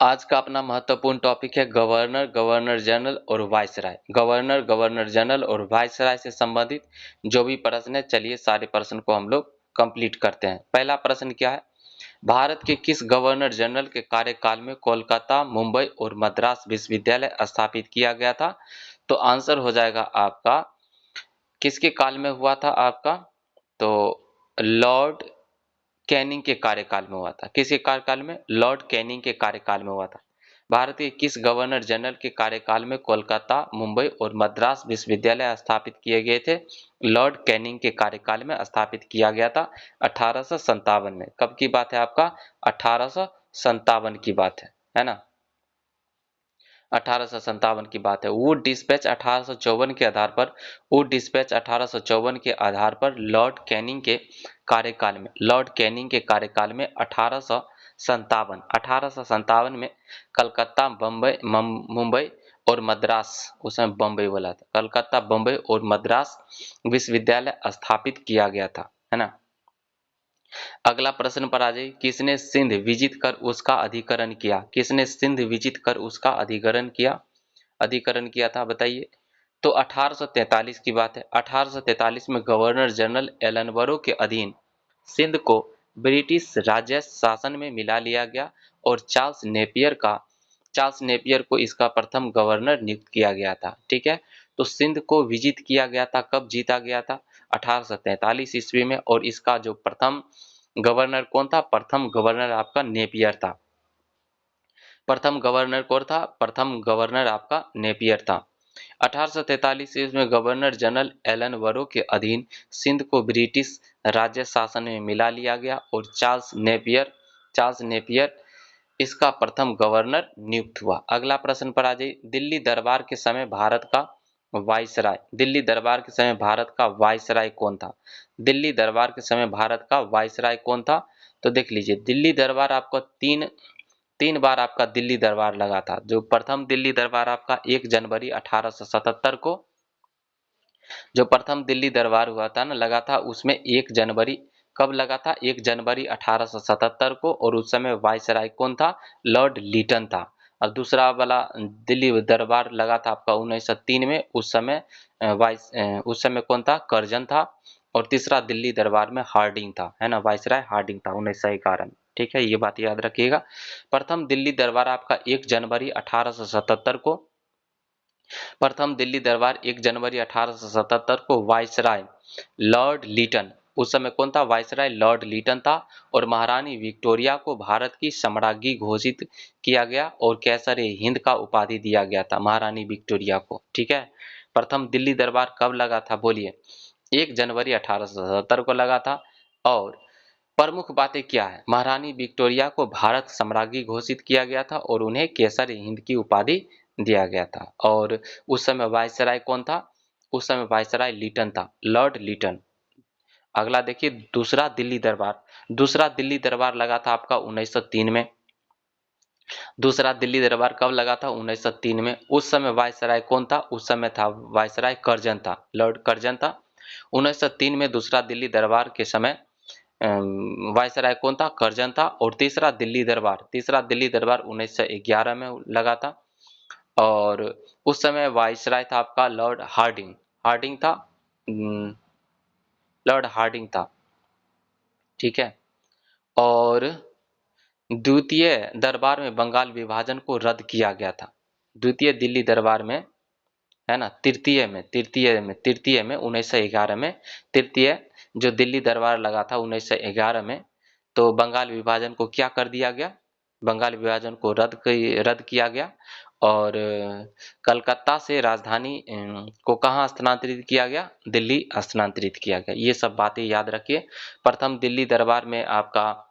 आज का अपना महत्वपूर्ण टॉपिक है गवर्नर, गवर्नर जनरल और वाइसराय। गवर्नर, गवर्नर जनरल और वाइसराय से संबंधित जो भी प्रश्न है, चलिए सारे प्रश्न को हम लोग कंप्लीट करते हैं। पहला प्रश्न क्या है? भारत के किस गवर्नर जनरल के कार्यकाल में कोलकाता, मुंबई और मद्रास विश्वविद्यालय स्थापित किया गया था? तो आंसर हो जाएगा आपका, किसके काल में हुआ था आपका? तो लॉर्ड कैनिंग के कार्यकाल में हुआ था। किसके कार्यकाल में? लॉर्ड कैनिंग के कार्यकाल में हुआ था। भारत के किस गवर्नर जनरल के कार्यकाल में कोलकाता, मुंबई और मद्रास विश्वविद्यालय स्थापित किए गए थे? लॉर्ड कैनिंग के कार्यकाल में स्थापित किया गया था 1857 में। कब की बात है आपका? 1857 की बात है ना? 1857 की बात है। वुड डिस्पैच 1854 के आधार पर वुड डिस्पैच 1854 के आधार पर लॉर्ड कैनिंग के कार्यकाल में 1857 में कलकत्ता, मुंबई और मद्रास, उस समय बम्बई बोला था, कलकत्ता, बम्बई और मद्रास विश्वविद्यालय स्थापित किया गया था, है ना? अगला प्रश्न पर आ जाइए। किसने सिंध विजित कर उसका अधिकरण किया? किसने सिंध विजित कर उसका अधिकरण किया था, बताइए। तो 1843 की बात है। 1843 में गवर्नर जनरल एलनबरो के अधीन सिंध को ब्रिटिश राजस्व शासन में मिला लिया गया और चार्ल्स नेपियर को इसका प्रथम गवर्नर नियुक्त किया गया था। ठीक है, तो सिंध को विजित किया गया था, कब जीता गया था? 1843 ईस्वी में। और इसका जो प्रथम गवर्नर कौन था? प्रथम गवर्नर आपका नेपियर था। प्रथम गवर्नर कौन था? प्रथम गवर्नर आपका नेपियर था। 1843 ईस्वी में गवर्नर जनरल एलन वरो के अधीन सिंध को ब्रिटिश राज्य शासन में मिला लिया गया और चार्ल्स नेपियर इसका प्रथम गवर्नर नियुक्त हुआ। अगला प्रश्न पर आ जाइए। दिल्ली दरबार के समय भारत का वायसराय, दिल्ली दरबार के समय भारत का वायसराय कौन था? दिल्ली दरबार के समय भारत का वायसराय कौन था? तो देख लीजिए, दिल्ली दरबार आपको तीन तीन बार आपका दिल्ली दरबार लगा था। जो प्रथम दिल्ली दरबार आपका 1 जनवरी 1877 को, जो प्रथम दिल्ली दरबार हुआ था ना, लगा था, उसमें 1 जनवरी, कब लगा था? 1 जनवरी 1877 को। और उस समय वायसराय कौन था? लॉर्ड लीटन था। और दूसरा वाला दिल्ली दरबार लगा था आपका 1903 में। उस समय कौन था? कर्जन था। और तीसरा दिल्ली दरबार में हार्डिंग था, है ना? वायसराय हार्डिंग था 1911 में। ठीक है, ये बात याद रखिएगा। प्रथम दिल्ली दरबार आपका 1 जनवरी 1877 को, प्रथम दिल्ली दरबार 1 जनवरी 1877 को वायसराय लॉर्ड लीटन, उस समय कौन था? वायसराय लॉर्ड लीटन था। और महारानी विक्टोरिया को भारत की सम्राज्ञी घोषित किया गया और कैसर हिंद का उपाधि दिया गया था महारानी विक्टोरिया को। ठीक है, प्रथम दिल्ली दरबार कब लगा था? बोलिए। 1 जनवरी 1877 को लगा था। और प्रमुख बातें क्या है? महारानी विक्टोरिया को भारत सम्राज्ञी घोषित किया गया था और उन्हें केसर हिंद की उपाधि दिया गया था। और उस समय वायसराय कौन था? उस समय वायसराय लीटन था, लॉर्ड लीटन। अगला देखिए, दूसरा दिल्ली दरबार लगा था आपका 1903 में। दूसरा दिल्ली दरबार कब लगा था? 1903 में। उस समय वायसराय कौन था? उस समय था वायसराय कर्जन था, लॉर्ड कर्जन था। 1903 में दूसरा दिल्ली दरबार के समय वायसराय कौन था? कर्जन था। और तीसरा दिल्ली दरबार 1911 में लगा था। और उस समय वायसराय था आपका लॉर्ड हार्डिंग था, लॉर्ड हार्डिंग था। ठीक है, और द्वितीय दरबार में बंगाल विभाजन को रद्द किया गया था। द्वितीय दिल्ली दरबार में, है ना, तृतीय में 1911 में, तृतीय जो दिल्ली दरबार लगा था 1911 में, तो बंगाल विभाजन को क्या कर दिया गया? बंगाल विभाजन को रद्द किया गया। और कलकत्ता से राजधानी को कहाँ स्थानांतरित किया गया? दिल्ली स्थानांतरित किया गया। ये सब बातें याद रखिए। प्रथम दिल्ली दरबार में आपका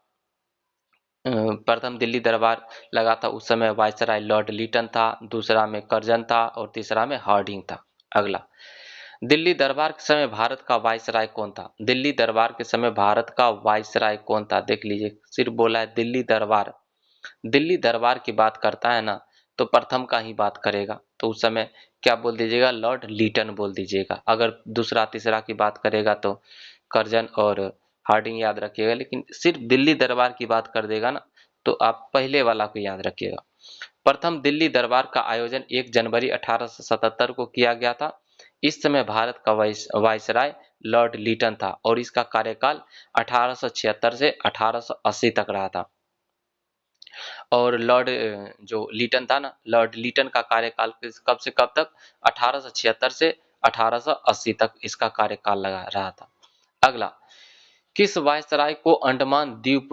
प्रथम दिल्ली दरबार लगा था, उस समय वायसराय लॉर्ड लीटन था, दूसरा में कर्जन था और तीसरा में हार्डिंग था। अगला, दिल्ली दरबार के समय भारत का वायसराय कौन था? दिल्ली दरबार के समय भारत का वायसराय कौन था? देख लीजिए, सिर्फ बोला है दिल्ली दरबार की बात करता है ना, तो प्रथम का ही बात करेगा। तो उस समय क्या बोल दीजिएगा? लॉर्ड लीटन बोल दीजिएगा। अगर दूसरा तीसरा की बात करेगा तो कर्जन और हार्डिंग याद रखिएगा। लेकिन सिर्फ दिल्ली दरबार की बात कर देगा ना, तो आप पहले वाला को याद रखिएगा। प्रथम दिल्ली दरबार का आयोजन 1 जनवरी 1877 को किया गया था। इस समय भारत का वायसराय लॉर्ड लीटन था और इसका कार्यकाल 1876 से 1880 तक रहा था। और लॉर्ड जो लीटन था ना, लॉर्ड लीटन का कार्यकाल कब से कब तक? 1876 से 1880 तक इसका कार्यकाल लगा रहा था। अगला, किस वायसराय को अंडमान द्वीप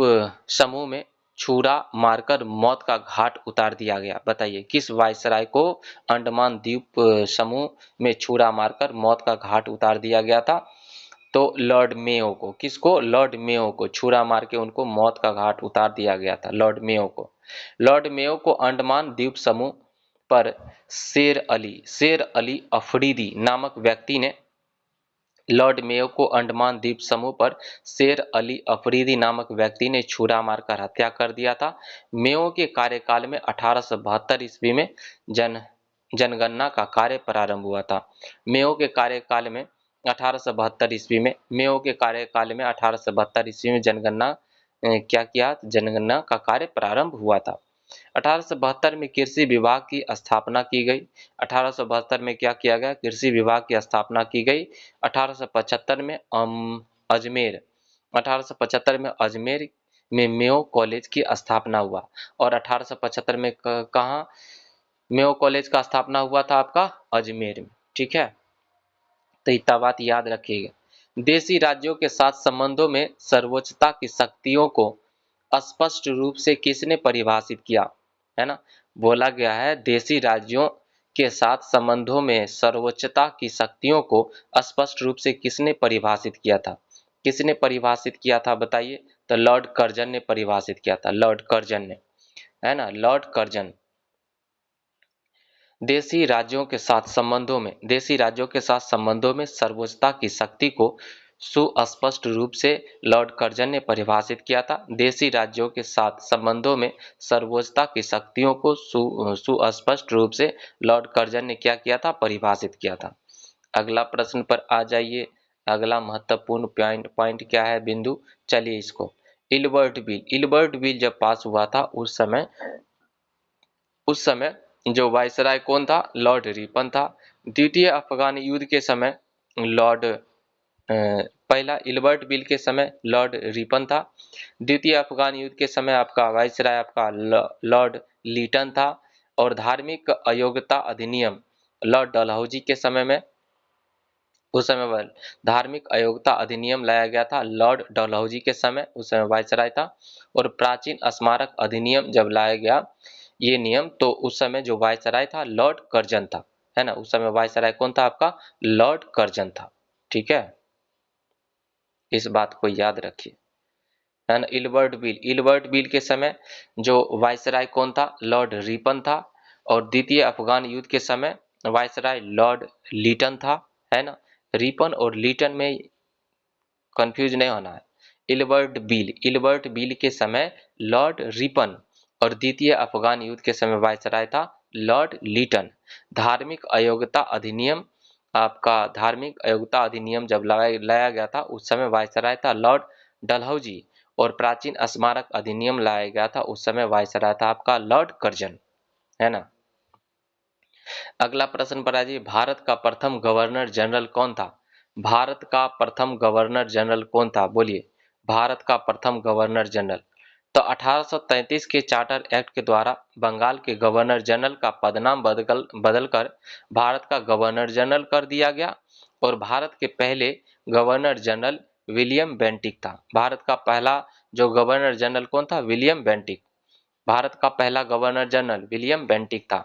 समूह में छुरा मारकर मौत का घाट उतार दिया गया? बताइए, किस वायसराय को अंडमान द्वीप समूह में छुरा मारकर मौत का घाट उतार दिया गया था? तो लॉर्ड मेयो को। किसको? लॉर्ड मेयो को छुरा मार के उनको मौत का घाट उतार दिया गया था, लॉर्ड मेयो को। लॉर्ड मेयो को अंडमान द्वीप समूह पर शेर अली अफरीदी नामक व्यक्ति ने लॉर्ड मेयो को अंडमान द्वीप समूह पर शेर अली अफरीदी नामक व्यक्ति ने छुरा मारकर हत्या कर दिया था। मेयो के कार्यकाल में 1872 ईस्वी में जनगणना का कार्य प्रारंभ हुआ था। मेयो के कार्यकाल में 1872 ईस्वी में मेयो के कार्यकाल में 1872 ईस्वी में जनगणना क्या किया? जनगणना का कार्य प्रारंभ हुआ था। 1872 में कृषि विभाग की स्थापना की गई। 1872 में क्या किया गया? कृषि विभाग की स्थापना की गई। 1875 में अजमेर 1875 में अजमेर में मेयो कॉलेज की स्थापना हुआ। और 1875 में कहाँ मेयो कॉलेज का स्थापना हुआ था? आपका अजमेर में। ठीक है, तो इतना बात याद रखिएगा। देशी राज्यों के साथ संबंधों में सर्वोच्चता की शक्तियों को स्पष्ट रूप से किसने परिभाषित किया? है ना, बोला गया है देशी राज्यों के साथ संबंधों में सर्वोच्चता की शक्तियों को स्पष्ट रूप से किसने परिभाषित किया था? किसने परिभाषित किया था बताइए? तो लॉर्ड कर्जन ने परिभाषित किया था, लॉर्ड कर्जन ने, है ना, लॉर्ड कर्जन। देशी राज्यों के साथ संबंधों में सर्वोच्चता की शक्ति को सुस्पष्ट रूप से लॉर्ड कर्जन ने परिभाषित किया था। देशी राज्यों के साथ संबंधों में सर्वोच्चता की शक्तियों को सुस्पष्ट रूप से लॉर्ड कर्जन ने क्या किया था? परिभाषित किया था। अगला प्रश्न पर आ जाइए। अगला महत्वपूर्ण पॉइंट क्या है बिंदु? चलिए इसको, इल्बर्ट बिल जब पास हुआ था उस समय जो वायसराय कौन था? लॉर्ड रिपन था। द्वितीय अफगान युद्ध के समय पहला इल्बर्ट बिल के समय लॉर्ड रिपन था। द्वितीय अफगान युद्ध के समय आपका वायसराय आपका लॉर्ड लीटन था। और धार्मिक अयोग्यता अधिनियम लॉर्ड डलहौजी के समय में, उस समय धार्मिक अयोग्यता अधिनियम लाया गया था लॉर्ड डलहौजी के समय, उस समय वायसराय था। और प्राचीन स्मारक अधिनियम जब लाया गया ये नियम, तो उस समय जो वायसराय था लॉर्ड कर्जन था, है ना, उस समय वायसराय कौन था? आपका लॉर्ड कर्जन था। ठीक है, इस बात को याद रखिए, है ना। इल्बर्ट बिल के समय जो वायसराय कौन था? लॉर्ड रिपन था। और द्वितीय अफगान युद्ध के समय वायसराय लॉर्ड लीटन था, है ना। रिपन और लीटन में कंफ्यूज नहीं होना है। इल्बर्ट बिल के समय लॉर्ड रिपन और द्वितीय अफगान युद्ध के समय वायसराय था लॉर्ड लीटन। धार्मिक अयोग्यता अधिनियम, आपका धार्मिक अयोग्यता अधिनियम जब लाया गया था उस समय वायसराय था लॉर्ड डलहौजी। और प्राचीन स्मारक अधिनियम लाया गया था उस समय वायसराय था आपका लॉर्ड कर्जन, है ना। अगला प्रश्न पर आइए, भारत का प्रथम गवर्नर जनरल कौन था? भारत का प्रथम गवर्नर जनरल कौन था? बोलिए, भारत का प्रथम गवर्नर जनरल। तो 1833 के चार्टर एक्ट के द्वारा बंगाल के गवर्नर जनरल का पदनाम बदलकर भारत का गवर्नर जनरल कर दिया गया। और भारत के पहले गवर्नर जनरल विलियम बेंटिक था। भारत का पहला जो गवर्नर जनरल कौन था? William Bentinck. भारत का पहला गवर्नर जनरल विलियम बेंटिक था।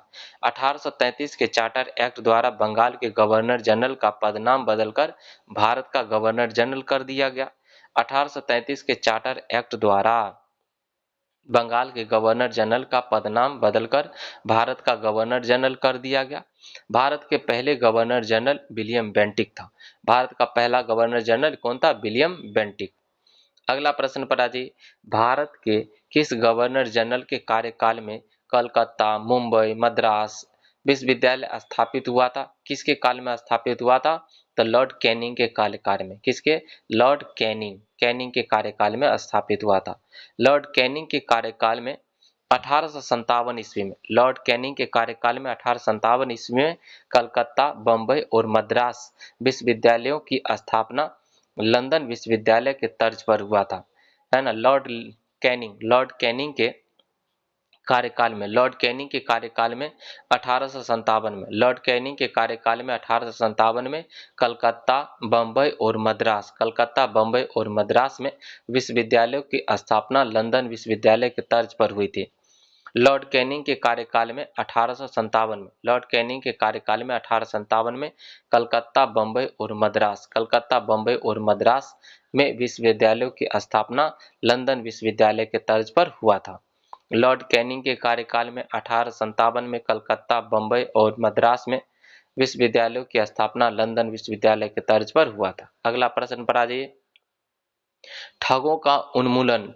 1833 के चार्टर एक्ट द्वारा बंगाल के गवर्नर जनरल का पदनाम बदलकर भारत का गवर्नर जनरल कर दिया गया। 1833 के चार्टर एक्ट द्वारा बंगाल के गवर्नर जनरल का पदनाम बदलकर भारत का गवर्नर जनरल कर दिया गया। भारत के पहले गवर्नर जनरल विलियम बेंटिक था। भारत का पहला गवर्नर जनरल कौन था? William Bentinck. अगला प्रश्न पर आजी, भारत के किस गवर्नर जनरल के कार्यकाल में कलकत्ता, मुंबई, मद्रास विश्वविद्यालय स्थापित हुआ था? किसके काल में स्थापित हुआ था? तो लॉर्ड कैनिंग के कार्यकाल में। किसके? लॉर्ड कैनिंग के कार्यकाल में स्थापित हुआ था। लॉर्ड कैनिंग के कार्यकाल में 1857 ईस्वी में, लॉर्ड कैनिंग के कार्यकाल में 1857 ईस्वी में कलकत्ता, बम्बई और मद्रास विश्वविद्यालयों की स्थापना लंदन विश्वविद्यालय के तर्ज पर हुआ था, है ना। लॉर्ड कैनिंग के कार्यकाल में, लॉर्ड कैनिंग के कार्यकाल में 1857 में, लॉर्ड कैनिंग के कार्यकाल में 1857 में कलकत्ता, बम्बई और मद्रास में विश्वविद्यालयों की स्थापना लंदन विश्वविद्यालय के तर्ज पर हुई थी। लॉर्ड कैनिंग के कार्यकाल में 1857 में, लॉर्ड कैनिंग के कार्यकाल में 1857 में कलकत्ता, बम्बई और मद्रास में विश्वविद्यालयों की स्थापना लंदन विश्वविद्यालय के तर्ज पर हुआ था। लॉर्ड कैनिंग के कार्यकाल में 1857 में कलकत्ता, बम्बई और मद्रास में विश्वविद्यालयों की स्थापना लंदन विश्वविद्यालय के तर्ज पर हुआ था। अगला प्रश्न पर आ जाइए। ठगों का उन्मूलन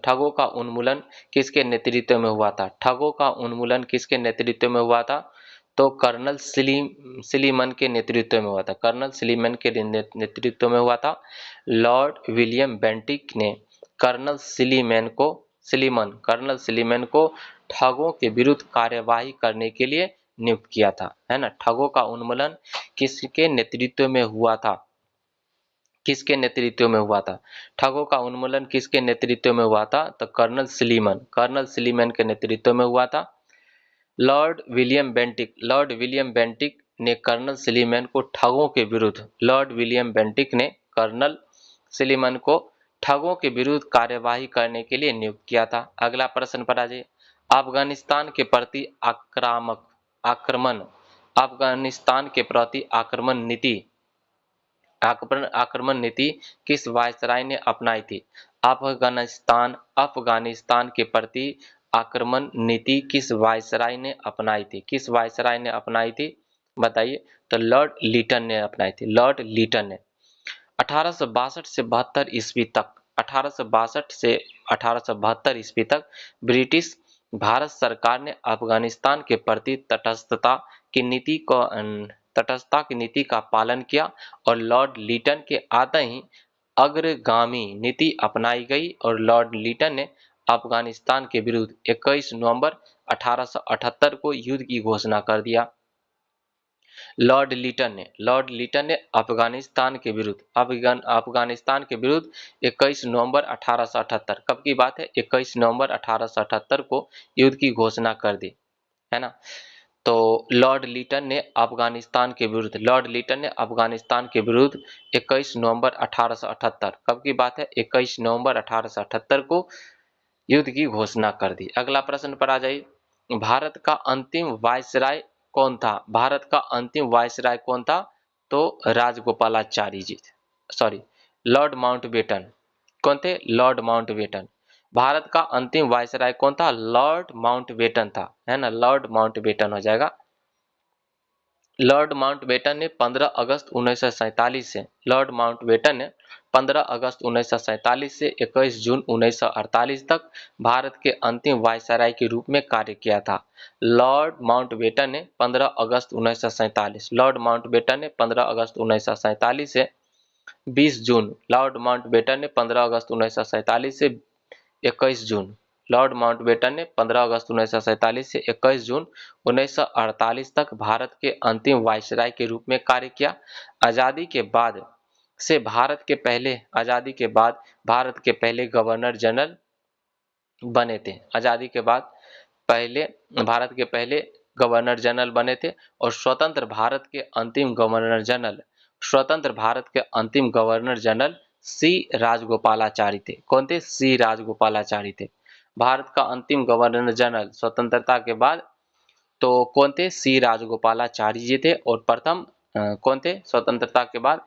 किसके नेतृत्व में हुआ था? ठगों का उन्मूलन किसके नेतृत्व में हुआ था? तो कर्नल सिलीमन के नेतृत्व में हुआ था। कर्नल सिलीमन के नेतृत्व में हुआ था। लॉर्ड विलियम बेंटिक ने कर्नल सिलीमन को ठगों के विरुद्ध कार्यवाही करने के लिए नियुक्त किया था, है ना। ठगों का उन्मूलन किसके नेतृत्व में हुआ था? किसके नेतृत्व में हुआ था? ठगों का उन्मूलन किसके नेतृत्व में हुआ था? तो कर्नल सिलीमन के नेतृत्व में हुआ था। लॉर्ड विलियम बेंटिक ने कर्नल सिलीमन को ठगों के विरुद्ध, लॉर्ड विलियम बेंटिक ने कर्नल सिलीमन को ठगों के विरुद्ध कार्यवाही करने के लिए नियुक्त किया था। अगला प्रश्न पर आ जाइए। अफगानिस्तान के प्रति आक्रमण नीति किस वायसराय ने अपनाई थी? अफगानिस्तान के प्रति आक्रमण नीति किस वायसराय ने अपनाई थी? किस वायसराय ने अपनाई थी बताइए? तो लॉर्ड लीटन ने अपनाई थी। लॉर्ड लीटन ने 1862 से 72 ईस्वी तक 1862 से 1872 ईस्वी तक ब्रिटिश भारत सरकार ने अफगानिस्तान के प्रति तटस्थता की नीति का पालन किया और लॉर्ड लीटन के आते ही अग्रगामी नीति अपनाई गई और लॉर्ड लीटन ने अफगानिस्तान के विरुद्ध 21 नवंबर 1878 को युद्ध की घोषणा कर दिया। लॉर्ड लीटन ने अफगानिस्तान के विरुद्ध 21 नवंबर 1878, कब की बात है? 21 नवंबर 1878 को युद्ध की घोषणा कर दी, है ना। तो लॉर्ड लीटन ने अफगानिस्तान के विरुद्ध 21 नवंबर 1878, कब की बात है? 21 नवंबर 1878 को युद्ध की घोषणा कर दी। अगला प्रश्न पर आ जाइए। भारत का अंतिम वायसराय कौन था? भारत का अंतिम वायसराय कौन था? तो राजगोपालाचारी जी, लॉर्ड माउंटबेटन। कौन थे? Lord Mountbatten. भारत का अंतिम वायसराय कौन था? लॉर्ड माउंटबेटन था, है ना। लॉर्ड माउंटबेटन हो जाएगा। लॉर्ड माउंटबेटन ने 15 अगस्त 1947 से 21 जून 1948 तक भारत के अंतिम वायसराय के रूप में कार्य किया था। लॉर्ड माउंटबेटन ने 15 अगस्त 1947 से 20 जून, लॉर्ड माउंटबेटन ने 15 अगस्त 1947 से 21 जून, लॉर्ड माउंटबेटन ने 15 अगस्त 1947 से 21 जून 1948 तक भारत के अंतिम वायसराय के रूप में कार्य किया। आजादी के बाद भारत के पहले गवर्नर जनरल बने थे। आजादी के बाद भारत के पहले गवर्नर जनरल बने थे और स्वतंत्र भारत के अंतिम गवर्नर जनरल सी राजगोपालाचारी थे। कौन थे? सी राजगोपालाचारी थे। भारत का अंतिम गवर्नर जनरल स्वतंत्रता के बाद तो कौन थे? सी राजगोपालाचारी जी थे। और प्रथम कौन थे स्वतंत्रता के बाद?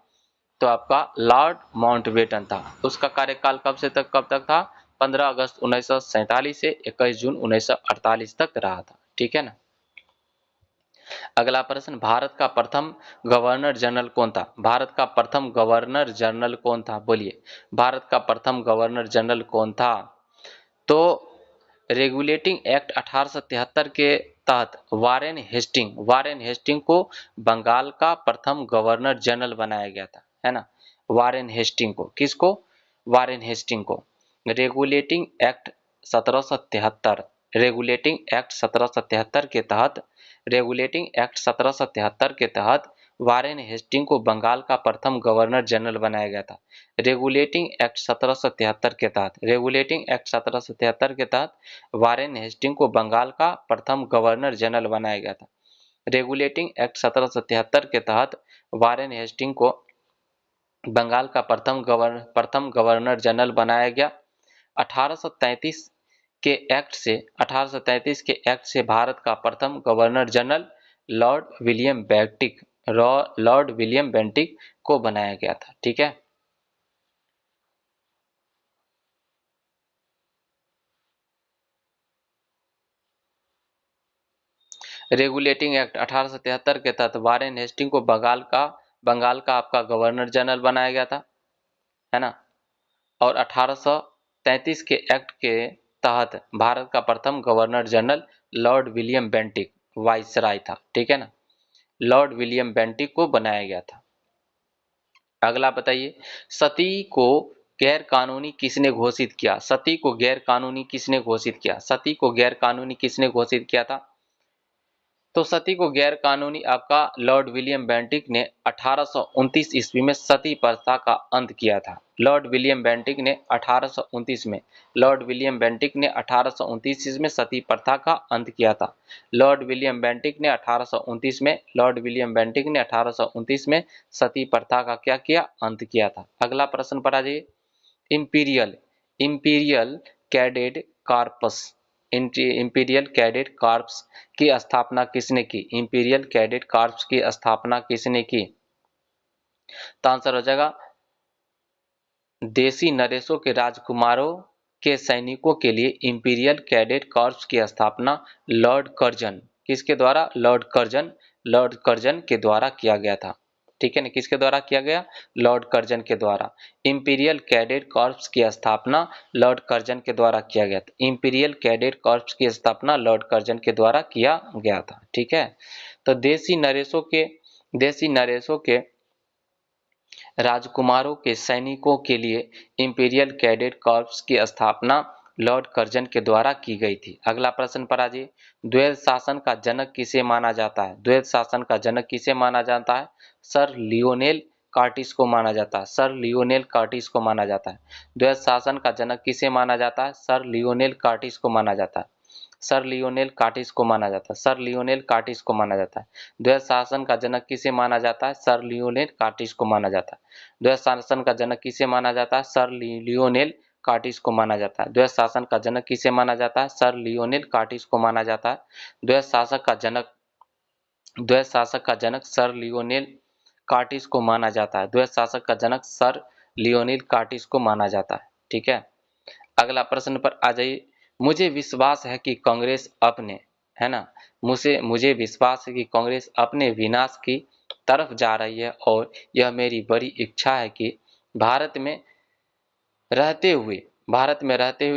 तो आपका लॉर्ड माउंटबेटन था। उसका कार्यकाल कब से कब तक था? 15 अगस्त 1947 से 21 जून 1948 तक रहा था। ठीक है ना। अगला प्रश्न, भारत का प्रथम गवर्नर जनरल कौन था? भारत का प्रथम गवर्नर जनरल कौन था? बोलिए, भारत का प्रथम गवर्नर जनरल कौन था? तो रेगुलेटिंग एक्ट 1873 के तहत वारेन हेस्टिंग को बंगाल का प्रथम गवर्नर जनरल बनाया गया था। है ना, वारेन हेस्टिंग को। किसको? वारेन हेस्टिंग को। रेगुलेटिंग एक्ट 1773, रेगुलेटिंग एक्ट 1773 के तहत, रेगुलेटिंग एक्ट 1773 के तहत वारेन हेस्टिंग को बंगाल का प्रथम गवर्नर जनरल बनाया गया था। रेगुलेटिंग एक्ट 1773 के तहत, रेगुलेटिंग एक्ट 1773 के तहत वारेन हेस्टिंग को बंगाल का प्रथम गवर्नर जनरल बनाया गया था। रेगुलेटिंग एक्ट 1773 के तहत वारेन हेस्टिंग को बंगाल का प्रथम गवर्नर जनरल बनाया गया। 1833 के एक्ट से 1833 के एक्ट से भारत का प्रथम governor general Lord William Bentinck को बनाया गया था। ठीक है। रेगुलेटिंग एक्ट 1873 के तहत वारेन हेस्टिंग को बंगाल का आपका गवर्नर जनरल बनाया गया था, है ना। और 1833 के एक्ट के तहत भारत का प्रथम governor general Lord William Bentinck viceroy था। ठीक है ना, लॉर्ड विलियम बेंटिक को बनाया गया था। अगला बताइए, सती को गैर कानूनी किसने घोषित किया? सती को गैर कानूनी किसने घोषित किया? सती को गैर कानूनी किसने घोषित किया था? तो सती को गैर कानूनी आपका लॉर्ड विलियम बेंटिक ने 1829 ईस्वी में सती प्रथा का अंत किया था। लॉर्ड विलियम बेंटिक ने 1829 में, लॉर्ड विलियम बेंटिक ने 1829 ईस्वी में सती प्रथा का अंत किया था। लॉर्ड विलियम बेंटिक ने 1829 में, लॉर्ड विलियम बेंटिक ने 1829 में सती प्रथा का क्या किया? अंत किया था। अगला प्रश्न पर आ जाइए, imperial imperial cadet corpus imperial cadet corps की स्थापना किसने की? इंपीरियल कैडेट कॉर्प्स की स्थापना किसने की? तो आंसर हो जाएगा देसी नरेशों के राजकुमारों के सैनिकों के लिए इंपीरियल कैडेट कॉर्प्स की स्थापना लॉर्ड कर्जन, किसके द्वारा? लॉर्ड कर्जन के द्वारा किया गया था। ठीक है ना, किसके द्वारा किया गया? लॉर्ड कर्जन के द्वारा। इंपीरियल कैडेट कॉर्प्स की स्थापना लॉर्ड कर्जन के द्वारा किया गया था। इंपीरियल कैडेट कॉर्प्स की स्थापना लॉर्ड कर्जन के द्वारा किया गया था। ठीक है, तो देसी नरेशों के राजकुमारों के सैनिकों के लिए इंपीरियल कैडेट कॉर्प्स की स्थापना लॉर्ड कर्जन के द्वारा की गई थी। अगला प्रश्न पर आ जाइए, द्वैध शासन का जनक किसे माना जाता है? द्वैध शासन का जनक किसे माना जाता है? सर लियोनेल कार्टिस को माना जाता है। सर लियोनेल कार्टिस को माना जाता है। द्वैध शासन का जनक किसे माना जाता है? सर लियोनेल कार्टिस को माना जाता है। सर लियोनेल कार्टिस को माना जाता है। सर लियोनेल कार्टिस को माना जाता है। द्वैध शासन का जनक किसे माना जाता है? सर लियोनेल कार्टिस को माना जाता है। द्वैध शासन का जनक किसे माना जाता है? सर लियोनेल कार्टिस को माना जाता है। द्वैध शासन का जनक किसे माना जाता है? सर लियोनेल कार्टिस को माना जाता है। द्वैध शासक का जनक सर लियोनेल कार्टिस को माना जाता है। द्वैध शासक का जनक सर लियोनेल कार्टिस को माना जाता है। ठीक है, अगला प्रश्न पर आ जाइए, मुझे विश्वास है कि कांग्रेस अपने, है ना, मुझे विश्वास है कि कांग्रेस अपने विनाश की तरफ जा रही है और यह मेरी बड़ी इच्छा है कि भारत में रहते हुए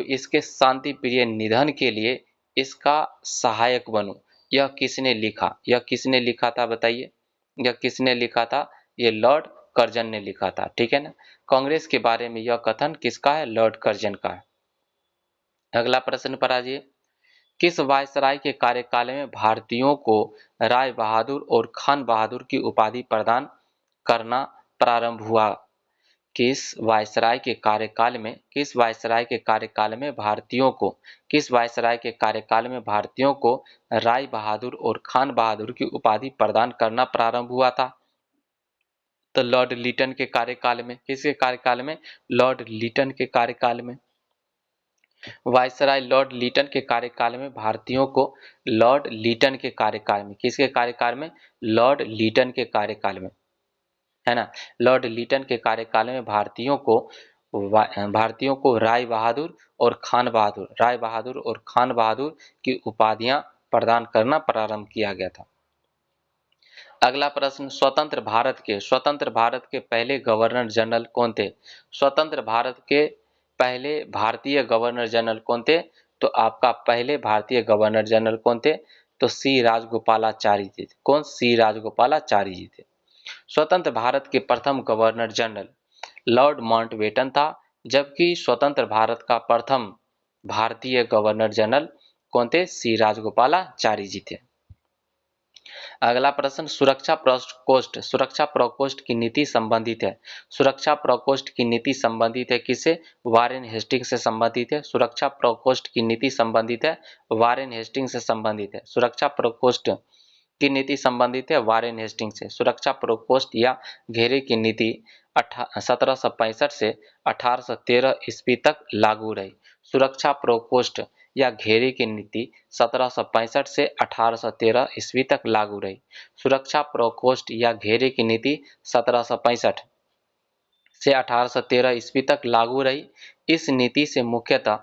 इसके शांति प्रिय निधन के लिए इसका सहायक बनूं। यह किसने लिखा? यह किसने लिखा था बताइए? यह किसने लिखा था? ये लॉर्ड कर्जन ने लिखा था। ठीक है ना, कांग्रेस के बारे में यह कथन किसका है? लॉर्ड कर्जन का है। अगला प्रश्न पर आ जाइए, किस वायसराय के कार्यकाल में भारतीयों को राय बहादुर और खान बहादुर की उपाधि प्रदान करना प्रारंभ हुआ? किस वायसराय के कार्यकाल में भारतीयों को राय बहादुर और खान बहादुर की उपाधि प्रदान करना प्रारंभ हुआ था? तो लॉर्ड लिटन के कार्यकाल में। किसके कार्यकाल में? लॉर्ड लिटन के कार्यकाल में। वायसराय लॉर्ड लिटन के कार्यकाल में भारतीयों को, लॉर्ड लिटन के कार्यकाल में, किसके कार्यकाल में? लॉर्ड लिटन के कार्यकाल में, है ना। लॉर्ड लिटन के कार्यकाल में भारतीयों को राय बहादुर और खान बहादुर की उपाधियां प्रदान करना प्रारंभ किया गया था। अगला प्रश्न, स्वतंत्र भारत के पहले गवर्नर जनरल कौन थे? स्वतंत्र भारत के पहले भारतीय गवर्नर जनरल कौन थे? तो आपका पहले भारतीय गवर्नर जनरल कौन थे? तो सी राजगोपालाचारी जी थे। कौन? सी राजगोपालाचारी जी थे। स्वतंत्र भारत के प्रथम गवर्नर जनरल लॉर्ड माउंटबेटन था, जबकि स्वतंत्र भारत का प्रथम भारतीय गवर्नर जनरल कौन थे? सी राजगोपालाचारी जी थे। अगला प्रश्न, सुरक्षा प्रकोष्ठ की नीति संबंधित है। सुरक्षा प्रकोष्ठ की नीति संबंधित है किससे? वारेन हेस्टिंग से संबंधित है। सुरक्षा प्रकोष्ठ की नीति संबंधित है वारेन हेस्टिंग से संबंधित है। सुरक्षा प्रकोष्ठ की नीति संबंधित है वारेन हेस्टिंग से। सुरक्षा प्रकोष्ठ या घेरे की नीति 1765 से 1813 ईस्वी तक लागू रही। सुरक्षा प्रकोष्ठ या घेरे की नीति 1765 से 1813 ईस्वी तक लागू रही। सुरक्षा प्रकोष्ठ या घेरे की नीति 1765 से 1813 ईस्वी तक लागू रही। इस नीति से मुख्यतः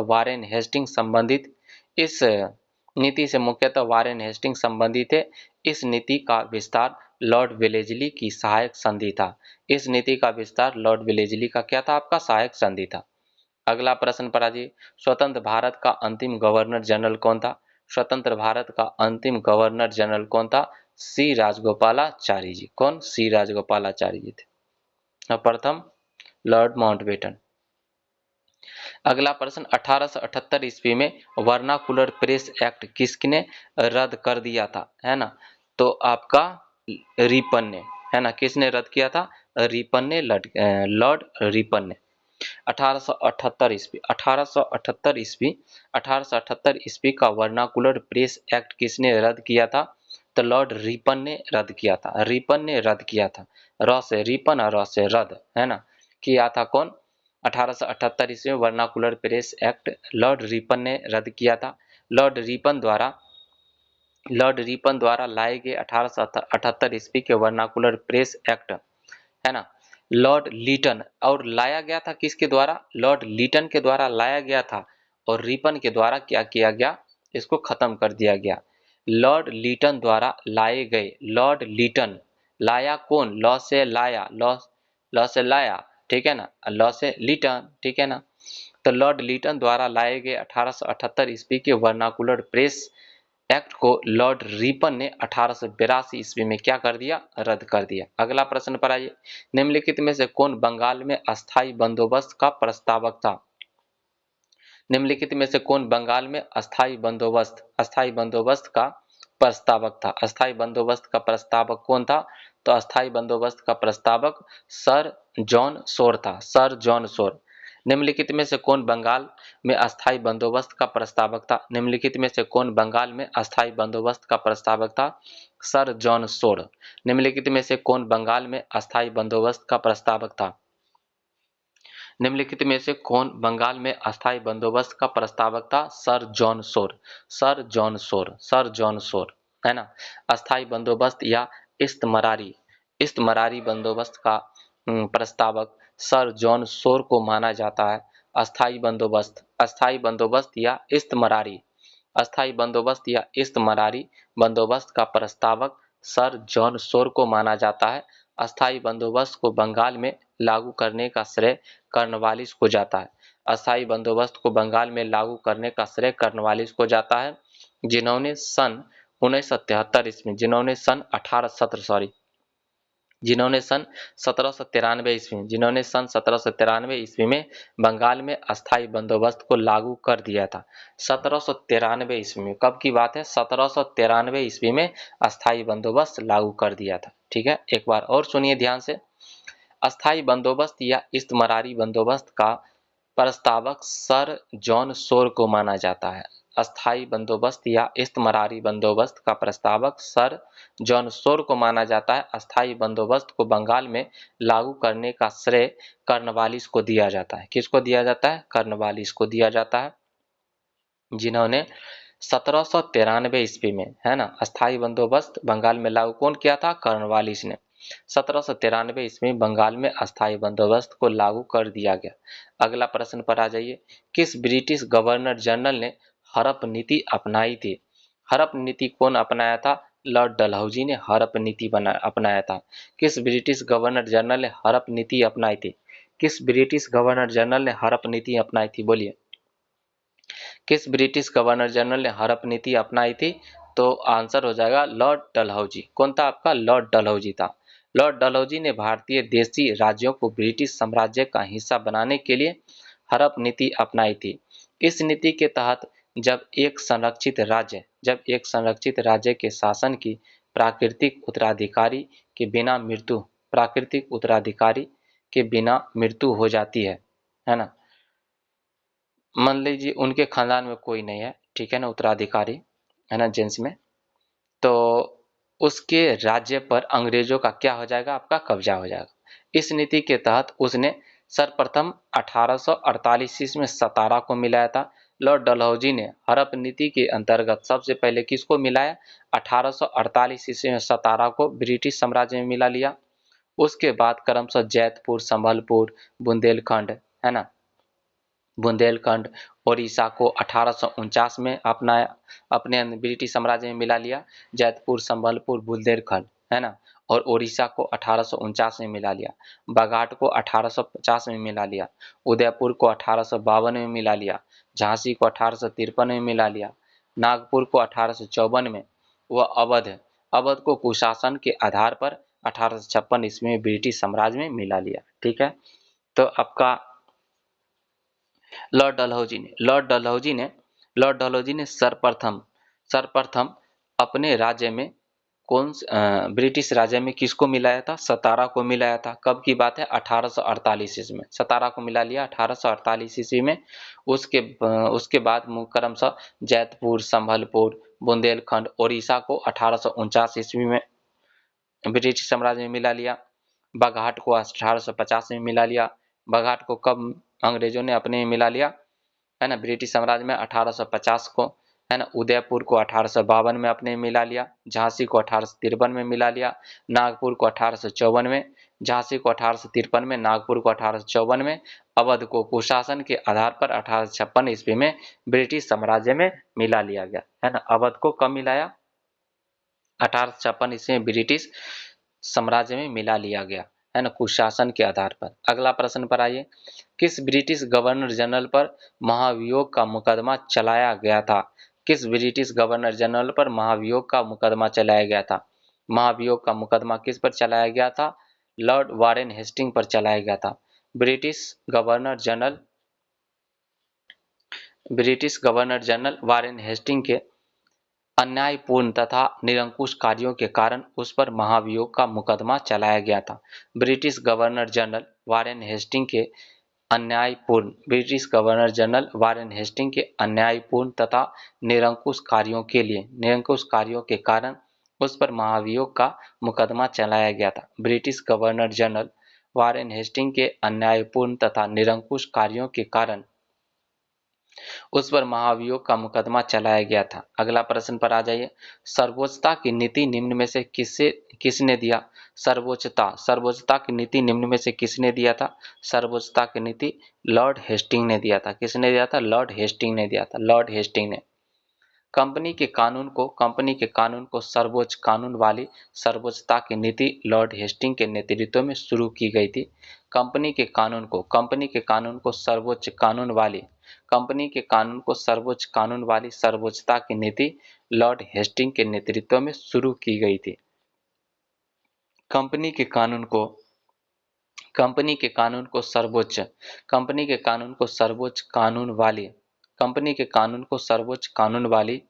वारेन हेस्टिंग संबंधित है। इस नीति का विस्तार लॉर्ड वेलेस्ली की सहायक संधि था। इस नीति का विस्तार लॉर्ड वेलेस्ली का क्या था? आपका सहायक संधि था। अगला प्रश्न पढ़ा जी, स्वतंत्र भारत का अंतिम गवर्नर जनरल कौन था? स्वतंत्र भारत का अंतिम गवर्नर जनरल कौन था? सी राजगोपालाचारी जी। कौन? सी राजगोपालाचारी जी थे। प्रथम लॉर्ड माउंटबेटन। अगला प्रश्न, 1878 ईस्वी में वर्नाकुलर प्रेस एक्ट किसने रद्द कर दिया था? है ना, तो आपका रिपन ने, है ना, किसने रद्द किया था? रिपन ने, लॉर्ड रिपन ने। 1878 ईस्वी का वर्नाकुलर प्रेस एक्ट किसने रद्द किया था? तो लॉर्ड रिपन ने रद्द किया था। रिपन ने रद्द किया था। र से रिपन और र से रद्द, है ना, किया था कौन? 1878 ईस्वी में vernacular press act Lord Ripon ने रद्द किया था। लॉर्ड रिपन द्वारा लाए गए 1878 ईस्वी के वर्नाकुलर प्रेस एक्ट, है ना, लॉर्ड लीटन, और लाया गया था किसके द्वारा? लॉर्ड लीटन के द्वारा लाया गया था। और रिपन के द्वारा क्या किया गया? इसको खत्म कर दिया गया। लॉर्ड लीटन द्वारा लाए गए, लॉर्ड लीटन, लाया कौन? लॉ से लाया, लॉ से लाया, ठीक है ना, लॉ से लीटन, ठीक है ना। तो लॉर्ड लीटन द्वारा लाए गए 1878 ईस्वी के वर्नाकुलर प्रेस एक्ट को लॉर्ड रिपन ने 1882 ईस्वी में क्या कर दिया? रद्द कर दिया। अगला प्रश्न पर आइए, निम्नलिखित में से कौन बंगाल में अस्थायी बंदोबस्त का प्रस्तावक था? निम्नलिखित में से कौन बंगाल में अस्थायी बंदोबस्त का प्रस्तावक था? अस्थायी बंदोबस्त का प्रस्तावक कौन था? तो अस्थायी बंदोबस्त का प्रस्तावक सर जॉन शोर था। Sir John Shore. निम्नलिखित में से कौन बंगाल में अस्थायी बंदोबस्त का प्रस्तावक था? निम्नलिखित में से कौन बंगाल में अस्थायी बंदोबस्त का प्रस्तावक था? Sir John Shore. निम्नलिखित में से कौन बंगाल में अस्थायी बंदोबस्त का प्रस्तावक था? निम्नलिखित में से कौन बंगाल में अस्थायी बंदोबस्त का प्रस्तावक था? Sir John Shore. Sir John Shore, sir John Shore, है ना। अस्थायी बंदोबस्त या इस्तमरारी बंदोबस्त का प्रस्तावक सर जॉन शोर को माना जाता है। अस्थायी बंदोबस्त या इस्तमरारी बंदोबस्त का प्रस्तावक सर जॉन शोर को माना जाता है। अस्थायी बंदोबस्त को बंगाल में लागू करने का श्रेय कर्नवालिस को जाता है। अस्थायी बंदोबस्त को बंगाल में लागू करने का श्रेय कर्नवालिस को जाता है, जिन्होंने सन 1793 ईस्वी जिन्होंने सन 1793 ईस्वी में बंगाल में अस्थायी बंदोबस्त को लागू कर दिया था। 1793 ईस्वी में, कब की बात है? 1793 ईस्वी में अस्थायी बंदोबस्त लागू कर दिया था। ठीक है, एक बार और सुनिए ध्यान से। अस्थायी बंदोबस्त या इस्तमरारी बंदोबस्त का प्रस्तावक सर जॉन शोर को माना जाता है। अस्थायी बंदोबस्त या इस्तमरारी बंदोबस्त का प्रस्तावक सर जॉन शोर को माना जाता है। अस्थायी बंदोबस्त को बंगाल में लागू करने का श्रेय कर्नवालिस को दिया जाता है। किसको दिया जाता है? कर्नवालिस को दिया जाता है, जिन्होंने 1793 ईस्वी में, है ना, अस्थायी बंदोबस्त बंगाल में लागू कौन किया था? कर्नवालिस ने। 1793 ईस्वी में बंगाल में अस्थायी बंदोबस्त को लागू कर दिया गया। अगला प्रश्न पर आ जाइए, किस ब्रिटिश गवर्नर जनरल ने हड़प नीति अपनाई थी? हड़प नीति कौन अपनाया था? लॉर्ड डलहौजी ने हड़प नीति अपनाया था। किस ब्रिटिश गवर्नर जनरल ने हड़प नीति अपनाई थी? किस ब्रिटिश गवर्नर जनरल ने हड़प नीति अपनाई थी? बोलिए, किस ब्रिटिश गवर्नर जनरल ने हड़प नीति अपनाई थी? तो आंसर हो जाएगा लॉर्ड डलहौजी। कौन था आपका? लॉर्ड डलहौजी था। लॉर्ड डलहौजी ने भारतीय देशी राज्यों को ब्रिटिश साम्राज्य का हिस्सा बनाने के लिए हड़प नीति अपनाई थी। इस नीति के तहत जब एक संरक्षित राज्य के शासन की प्राकृतिक उत्तराधिकारी के बिना मृत्यु हो जाती है ना। मान लीजिए उनके खानदान में कोई नहीं है, ठीक है ना, उत्तराधिकारी, है ना, जेंट्स में, तो उसके राज्य पर अंग्रेजों का क्या हो जाएगा? आपका कब्जा हो जाएगा। इस नीति के तहत उसने सर्वप्रथम 1848 ईस्वी में सतारा को मिलाया था। लॉर्ड डलहौजी ने हड़प नीति के अंतर्गत सबसे पहले किसको मिलाया? 1848 ईस्वी में सतारा को ब्रिटिश साम्राज्य में मिला लिया। उसके बाद क्रमशः जैतपुर, संभलपुर, बुंदेलखंड, है ना, बुंदेलखंड, ओडिशा को 1849 में अपनाया, अपने ब्रिटिश साम्राज्य में मिला लिया। जैतपुर, संबलपुर, बुंदेलखंड, है ना, और ओडिशा को 1849 में मिला लिया। बाघाट को 1850 में मिला लिया। उदयपुर को 1852 में मिला लिया। झांसी को 1853 में मिला लिया। नागपुर को 1854 में, व अवध को कुशासन के आधार पर 1856 ईस्वी में ब्रिटिश साम्राज्य में मिला लिया। ठीक है, तो आपका लॉर्ड डलहौजी ने सर्वप्रथम अपने राज्य में ब्रिटिश राज्य में किसको मिलाया था? सतारा को मिलाया था। कब की बात है? 1848 ईस्वी में सतारा को मिला लिया, 1848 ईस्वी में। उसके बाद क्रमशः जैतपुर, संभलपुर, बुंदेलखंड, ओडिशा को 1849 ईस्वी में ब्रिटिश साम्राज्य में मिला लिया। बाघाट को 1850 में मिला लिया। बाघाट को कब अंग्रेजों ने अपने में मिला लिया? है ना, ब्रिटिश साम्राज्य में 1850 को, है ना। उदयपुर को 1852 में अपने मिला लिया। झांसी को 1853 में मिला लिया। नागपुर को 1854 में, झांसी को 1853 में, नागपुर को 1854 में। अवध को कुशासन के आधार पर 1856 ईस्वी में ब्रिटिश साम्राज्य में मिला लिया गया, है ना। अवध को कब मिलाया? 1856 ईस्वी में ब्रिटिश साम्राज्य में मिला लिया गया, है ना, कुशासन के आधार पर। अगला प्रश्न पर आइए। किस ब्रिटिश गवर्नर जनरल पर महाभियोग का मुकदमा चलाया गया था? किस ब्रिटिश गवर्नर जनरल पर महाभियोग का मुकदमा चलाया गया था? महाभियोग का मुकदमा किस पर चलाया गया था? लॉर्ड वारेन हेस्टिंग पर चलाया गया था। British governor general Warren Hastings के अन्यायपूर्ण तथा निरंकुश कार्यों के कारण उस पर महाभियोग का मुकदमा चलाया गया था। British governor general Warren Hastings के अन्यायपूर्ण तथा निरंकुश कार्यों के कारण उस पर महाभियोग का मुकदमा चलाया गया था। British governor general Warren Hastings के अन्यायपूर्ण तथा निरंकुश कार्यों के कारण उस पर महाभियोग का मुकदमा चलाया गया था। अगला प्रश्न पर आ जाइए। सर्वोच्चता की नीति निम्न में से किसने दिया? सर्वोच्चता की नीति निम्न में से किसने दिया था? सर्वोच्चता की नीति लॉर्ड हेस्टिंग ने दिया था। किसने दिया था? लॉर्ड हेस्टिंग ने दिया था। लॉर्ड हेस्टिंग ने कंपनी के कानून को सर्वोच्च कानून वाली सर्वोच्चता की नीति लॉर्ड हेस्टिंग के नेतृत्व में शुरू की गई थी। कंपनी के कानून को सर्वोच्च कानून वाली सर्वोच्चता की नीति लॉर्ड हेस्टिंग के नेतृत्व में शुरू की गई थी। कंपनी के कानून को सर्वोच्च कानून वाली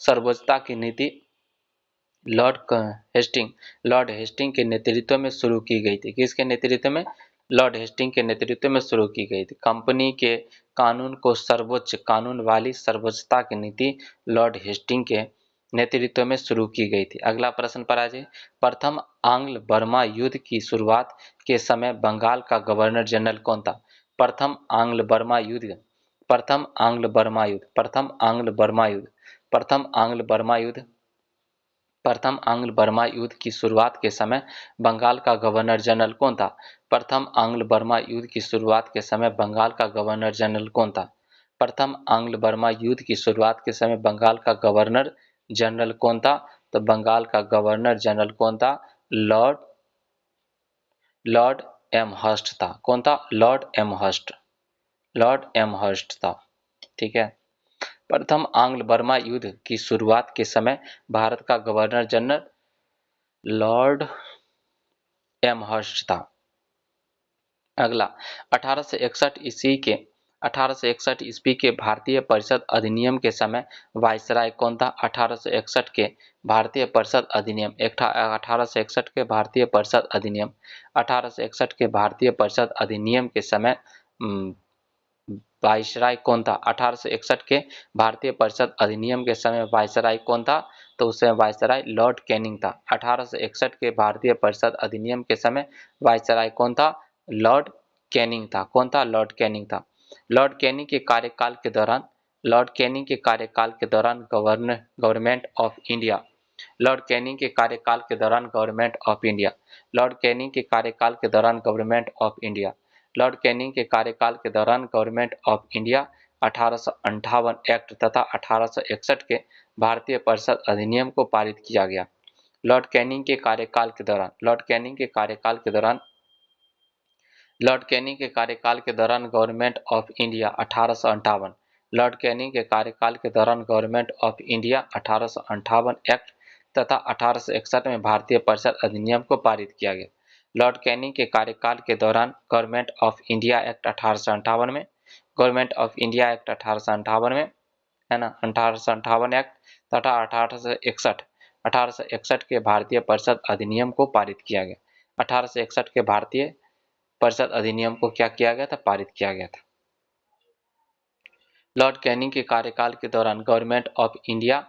सर्वोच्चता की नीति लॉर्ड हेस्टिंग के नेतृत्व में शुरू की गई थी। किसके नेतृत्व में? लॉर्ड हेस्टिंग के नेतृत्व में शुरू की गई थी। कंपनी के कानून को सर्वोच्च कानून वाली सर्वोच्चता की नीति लॉर्ड हेस्टिंग के नेतृत्व में शुरू की गई थी। अगला प्रश्न पर आ जाइए। प्रथम आंग्ल बर्मा युद्ध की शुरुआत के समय बंगाल का गवर्नर जनरल कौन था? प्रथम आंग्ल बर्मा युद्ध की शुरुआत के समय बंगाल का गवर्नर जनरल कौन था? प्रथम आंग्ल बर्मा युद्ध की शुरुआत के समय बंगाल का गवर्नर जनरल कौन था? प्रथम आंग्ल बर्मा युद्ध की शुरुआत के समय बंगाल का गवर्नर जनरल कौन था? तो बंगाल का गवर्नर जनरल कौन था? लॉर्ड एमहर्स्ट था। कौन था? लॉर्ड एमहर्स्ट था। ठीक है, प्रथम आंग्ल बर्मा युद्ध की शुरुआत के समय भारत का गवर्नर जनरल लॉर्ड एमहर्स्ट था। अगला 1861 ईस्वी के भारतीय परिषद अधिनियम के समय वायसराय कौन था? 1861 के भारतीय परिषद अधिनियम 1861 के भारतीय परिषद अधिनियम 1861 के भारतीय परिषद अधिनियम के समय वायसराय कौन था? 1861 के भारतीय परिषद अधिनियम के समय वायसराय कौन था? तो उस समय वायसराय लॉर्ड कैनिंग था। 1861 के भारतीय परिषद अधिनियम के समय वायसराय कौन था? लॉर्ड कैनिंग था। कौन था? लॉर्ड कैनिंग था। लॉर्ड कैनिंग के कार्यकाल के दौरान government of India Lord Canning के कार्यकाल के दौरान government of India Lord Canning के कार्यकाल के दौरान government of India Lord Canning के कार्यकाल के दौरान गवर्नमेंट ऑफ इंडिया 1858 एक्ट तथा 1861 के भारतीय परिषद अधिनियम को पारित किया गया। लॉर्ड कैनिंग के कार्यकाल के दौरान government of India 1858 Lord Canning के कार्यकाल के दौरान गवर्नमेंट ऑफ इंडिया 1858 एक्ट तथा 1861 में भारतीय परिषद अधिनियम को पारित किया गया। लॉर्ड कैनिंग के कार्यकाल के दौरान गवर्नमेंट ऑफ इंडिया एक्ट 1858 में गवर्नमेंट ऑफ इंडिया एक्ट 1858 में है ना 1858 एक्ट तथा 1861 के भारतीय परिषद अधिनियम को पारित किया गया। 1861 के भारतीय परिषद अधिनियम को क्या किया गया था? पारित किया गया था। लॉर्ड कैनिंग के कार्यकाल के दौरान गवर्नमेंट ऑफ इंडिया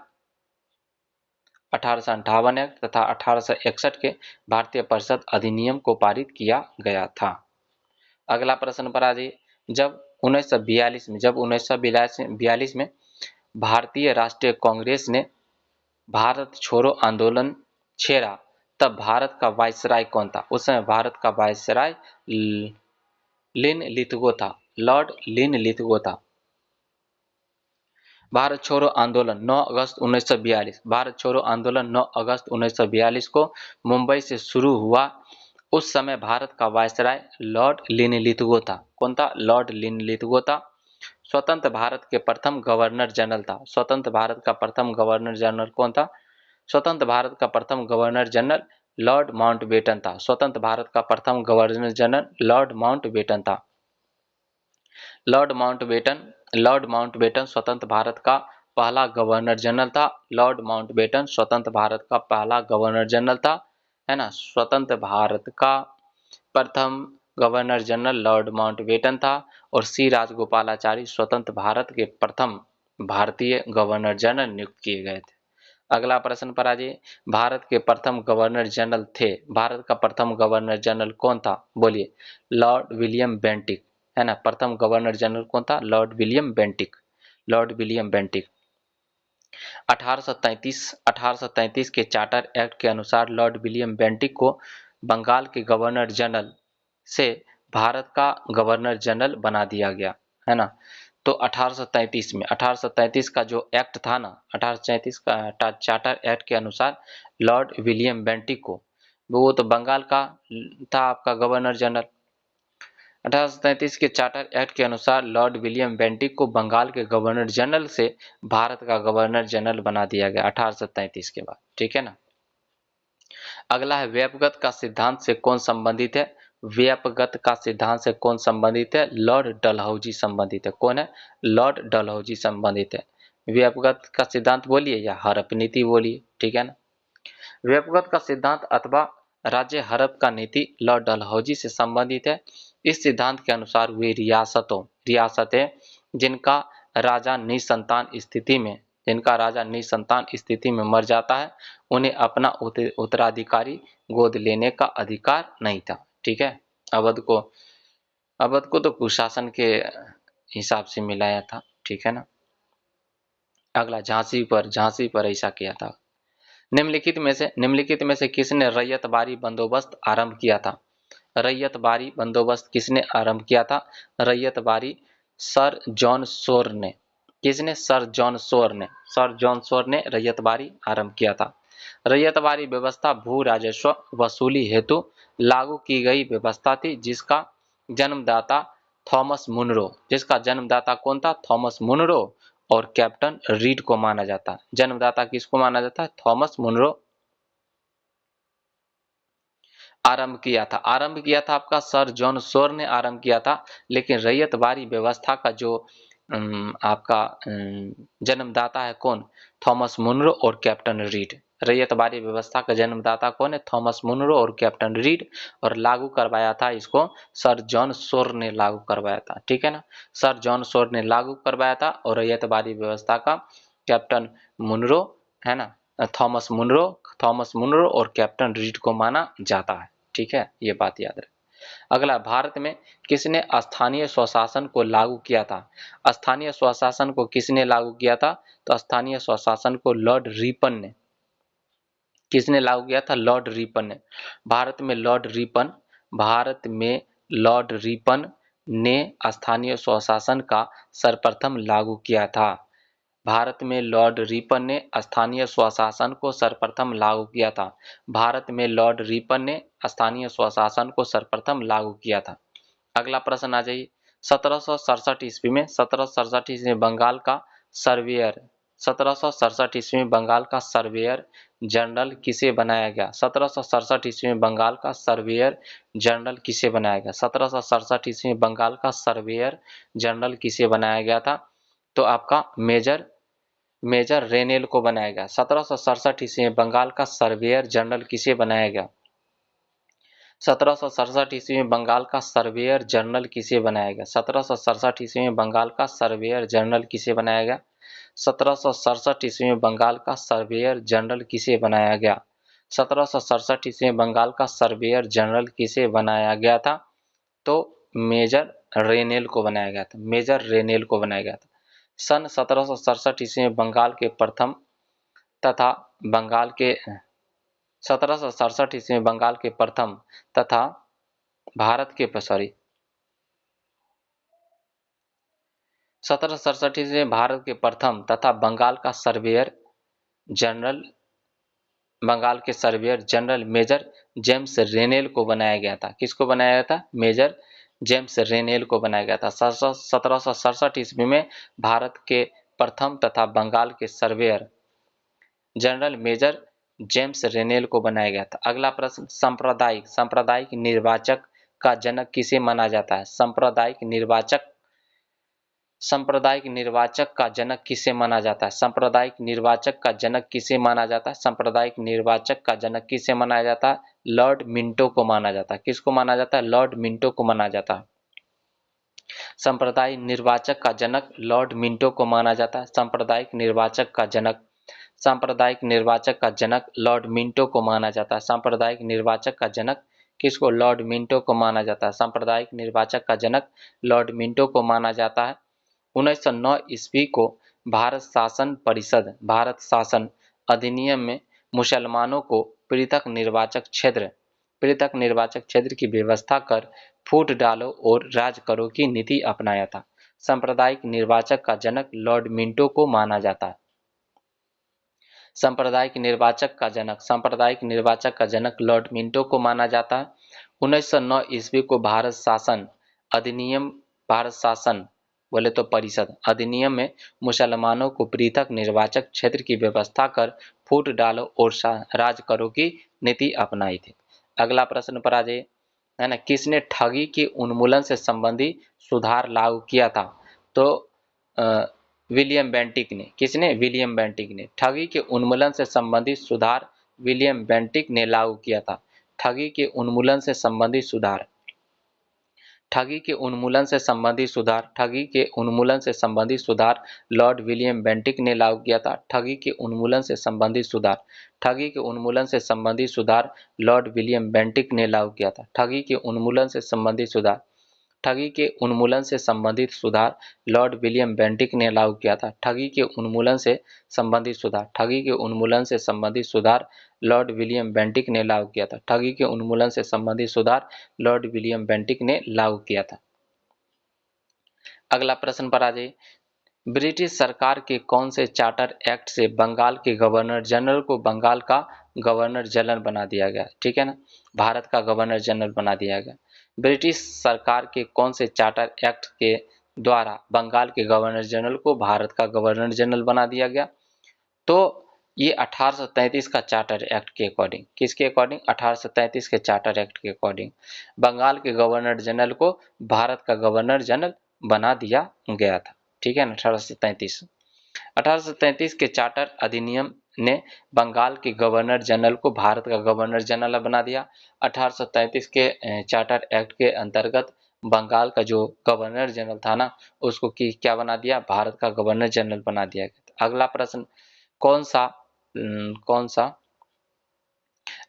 1858 एक्ट तथा 1861 के भारतीय परिषद अधिनियम को पारित किया गया था। अगला प्रश्न पर आ जाइए। जब 1942 में भारतीय राष्ट्रीय कांग्रेस ने भारत छोड़ो आंदोलन छेड़ा तब भारत का वायसराय कौन था? उस समय भारत का वायसराय लिनलिथगो था। लॉर्ड लिनलिथगो था। भारत छोड़ो आंदोलन 9 अगस्त 1942 भारत छोड़ो आंदोलन 9 अगस्त 1942 को मुंबई से शुरू हुआ। उस समय भारत का वायसराय लॉर्ड लिनलिथगो था। कौन था? लॉर्ड लिनलिथगो था। स्वतंत्र भारत के प्रथम गवर्नर जनरल था। स्वतंत्र भारत का प्रथम गवर्नर जनरल कौन था? स्वतंत्र भारत का प्रथम गवर्नर जनरल लॉर्ड माउंटबेटन था। स्वतंत्र भारत का प्रथम गवर्नर जनरल लॉर्ड माउंटबेटन था। लॉर्ड माउंटबेटन स्वतंत्र भारत का पहला गवर्नर जनरल था। लॉर्ड माउंटबेटन स्वतंत्र भारत का पहला गवर्नर जनरल था, है ना। स्वतंत्र भारत का प्रथम गवर्नर जनरल लॉर्ड माउंटबेटन था और सी राजगोपालाचारी स्वतंत्र भारत के प्रथम भारतीय गवर्नर जनरल नियुक्त किए गए थे। अगला प्रश्न पर आ जाइए। भारत के प्रथम गवर्नर जनरल थे। भारत का प्रथम गवर्नर जनरल कौन था? बोलिए। लॉर्ड विलियम बेंटिक, है ना। प्रथम गवर्नर जनरल कौन था? Lord William Bentinck. 1833 के चार्टर एक्ट के अनुसार लॉर्ड विलियम बेंटिक को बंगाल के गवर्नर जनरल से भारत का गवर्नर जनरल बना दिया गया, है ना। तो 1833 का जो एक्ट था ना, 1833 का चार्टर एक्ट के अनुसार लॉर्ड विलियम बेंटिक को, वो तो बंगाल का था आपका गवर्नर जनरल। 1833 के चार्टर एक्ट के अनुसार लॉर्ड विलियम बेंटिक को बंगाल के गवर्नर जनरल से भारत का गवर्नर जनरल बना दिया गया 1833 के बाद, ठीक है ना। अगला है व्यापगत का सिद्धांत से कौन संबंधित है? व्यापगत का सिद्धांत से कौन संबंधित है? लॉर्ड डलहौजी संबंधित है। कौन है? लॉर्ड डलहौजी संबंधित है। व्यापगत का सिद्धांत बोलिए या हड़प नीति बोलिए, ठीक है ना। व्यापगत का सिद्धांत अथवा राज्य हड़प का नीति लॉर्ड डलहौजी से संबंधित है। इस सिद्धांत के अनुसार वे रियासतें जिनका राजा निसंतान स्थिति में मर जाता है, उन्हें अपना उत्तराधिकारी गोद लेने का अधिकार नहीं था, ठीक है। अवध को तो कुशासन के हिसाब से मिलाया था, ठीक है ना। अगला झांसी पर ऐसा किया था। निम्नलिखित में से किसने रैयतबारी बंदोबस्त आरंभ किया था? रैयतबारी बंदोबस्त किसने आरंभ किया था? रैयतबारी सर जॉन शोर ने। किसने? सर जॉन शोर ने रैयतबारी आरंभ किया था। रैयतबारी व्यवस्था भू राजस्व वसूली हेतु लागू की गई व्यवस्था थी, जिसका जन्मदाता कौन था? Thomas Munro. और कैप्टन रीड को माना जाता है। जन्मदाता किसको माना जाता है? Thomas Munro. आरंभ किया था आपका सर जॉन सोर ने आरंभ किया था, लेकिन रैयतवाड़ी व्यवस्था का जो आपका जन्मदाता है कौन? थॉमस मुनरो और कैप्टन रीड। रैयतवाड़ी व्यवस्था का जन्मदाता कौन है? थॉमस मुनरो और कैप्टन रीड। और लागू करवाया था इसको सर जॉन सोर ने लागू करवाया था, ठीक है ना। सर जॉन सोर ने लागू करवाया था और रैयतवाड़ी व्यवस्था का कैप्टन मुनरो, है ना, थॉमस मुनरो और कैप्टन रीड को माना जाता है, ठीक है, ये बात याद रहे। अगला, भारत में किसने स्थानीय स्वशासन को लागू किया था? स्थानीय स्वशासन को किसने लागू किया था? तो स्थानीय स्वशासन को लॉर्ड रिपन ने। किसने लागू किया था? लॉर्ड रिपन ने। भारत में लॉर्ड रिपन ने स्थानीय स्वशासन का सर्वप्रथम लागू किया था। भारत में लॉर्ड रिपन ने स्थानीय स्वशासन को सर्वप्रथम लागू किया था। भारत में लॉर्ड रिपन ने स्थानीय स्वशासन को सर्वप्रथम लागू किया था। अगला प्रश्न आ जाइए। 1767 ईस्वी में 1767 ईस्वी में बंगाल का सर्वेयर 1767 ईस्वी में बंगाल का सर्वेयर जनरल किसे बनाया गया? 1767 ईस्वी में बंगाल का सर्वेयर जनरल किसे बनाया गया? 1767 ईस्वी में बंगाल का सर्वेयर जनरल किसे बनाया गया था? तो आपका मेजर रेनेल को बनाया गया। 1767 ईस्वी में बंगाल का सर्वेयर जनरल किसे बनाया गया? 1767 ईस्वी में बंगाल का सर्वेयर जनरल किसे बनाया गया? 1767 ईस्वी में बंगाल का सर्वेयर जनरल किसे बनाया गया? 1767 ईस्वी में बंगाल का सर्वेयर जनरल किसे बनाया गया? 1767 ईस्वी में बंगाल का सर्वेयर जनरल किसे बनाया गया था? तो मेजर रेनेल को बनाया गया था। मेजर रेनेल को बनाया गया था। सन 1767 ईस्वी में बंगाल के प्रथम तथा बंगाल के 1767 ईस्वी में बंगाल के प्रथम तथा भारत के 1767 ईस्वी में भारत के प्रथम तथा बंगाल का सर्वेयर जनरल बंगाल के सर्वेयर जनरल मेजर जेम्स रेनेल को बनाया गया था। किसको बनाया गया था? मेजर जेम्स रेनेल को बनाया गया था। 1767 ईस्वी में भारत के प्रथम तथा बंगाल के सर्वेयर जनरल मेजर जेम्स रेनेल को बनाया गया था। अगला प्रश्न, सांप्रदायिक निर्वाचक का जनक किसे माना जाता है? सांप्रदायिक निर्वाचक का जनक किसे माना जाता है? सांप्रदायिक निर्वाचक का जनक किसे माना जाता है? सांप्रदायिक निर्वाचक का जनक किसे माना जाता है? लॉर्ड मिंटो को माना जाता है। किसको माना जाता है? लॉर्ड मिंटो को माना जाता है। सांप्रदायिक निर्वाचक का जनक लॉर्ड मिंटो को माना जाता है। सांप्रदायिक निर्वाचक का जनक लॉर्ड मिंटो को माना जाता है। सांप्रदायिक निर्वाचक का जनक किसको? लॉर्ड मिंटो को माना जाता है। सांप्रदायिक निर्वाचक का जनक लॉर्ड मिंटो को माना जाता है। 1909 ईस्वी को भारत शासन अधिनियम में मुसलमानों को पृथक निर्वाचक क्षेत्र की व्यवस्था कर फूट डालो और राज करो की नीति अपनाया था। सांप्रदायिक निर्वाचक का जनक लॉर्ड मिंटो को माना जाता है। सांप्रदायिक निर्वाचक का जनक लॉर्ड मिंटो को माना जाता है। 1909 ईस्वी को भारत शासन बोले तो परिषद अधिनियम में मुसलमानों को पृथक निर्वाचक क्षेत्र की व्यवस्था कर फूट डालो और राज करो की नीति अपनाई थी। अगला प्रश्न पर आ जाइए, है ना। किसने ठगी के उन्मूलन से संबंधी सुधार लागू किया था? तो विलियम बेंटिक ने। किसने? विलियम बेंटिक ने। ठगी के उन्मूलन से संबंधित सुधार विलियम बेंटिक ने लागू किया था। ठगी के उन्मूलन से संबंधित सुधार लॉर्ड विलियम बेंटिक ने लागू किया था। ठगी के उन्मूलन से संबंधित सुधार लॉर्ड विलियम बेंटिक ने लागू किया था। ठगी के उन्मूलन से संबंधित सुधार लॉर्ड विलियम बेंटिक ने लागू किया था। ठगी के उन्मूलन से संबंधित सुधार लॉर्ड विलियम बेंटिक ने लागू किया था। ठगी के उन्मूलन से संबंधित सुधार लॉर्ड विलियम बेंटिक ने लागू किया था। अगला प्रश्न पर आ जाइए, ब्रिटिश सरकार के कौन से चार्टर एक्ट से बंगाल के गवर्नर जनरल को बंगाल का गवर्नर जनरल बना दिया गया? ठीक है ना, भारत का गवर्नर जनरल बना दिया गया। ब्रिटिश सरकार के कौन से चार्टर एक्ट द्वारा बंगाल के गवर्नर जनरल को भारत का गवर्नर जनरल बना दिया गया। तो ये 1833 का चार्टर एक्ट के अकॉर्डिंग, किसके अकॉर्डिंग? 1833 के चार्टर एक्ट के अकॉर्डिंग बंगाल के गवर्नर जनरल को भारत का गवर्नर जनरल बना दिया गया था। ठीक है ना, 1833 के चार्टर अधिनियम ने बंगाल के गवर्नर जनरल को भारत का गवर्नर जनरल बना दिया। 1833 के चार्टर एक्ट के अंतर्गत बंगाल का जो गवर्नर जनरल था ना, उसको क्या बना दिया? भारत का गवर्नर जनरल बना दिया गया। अगला प्रश्न, कौन सा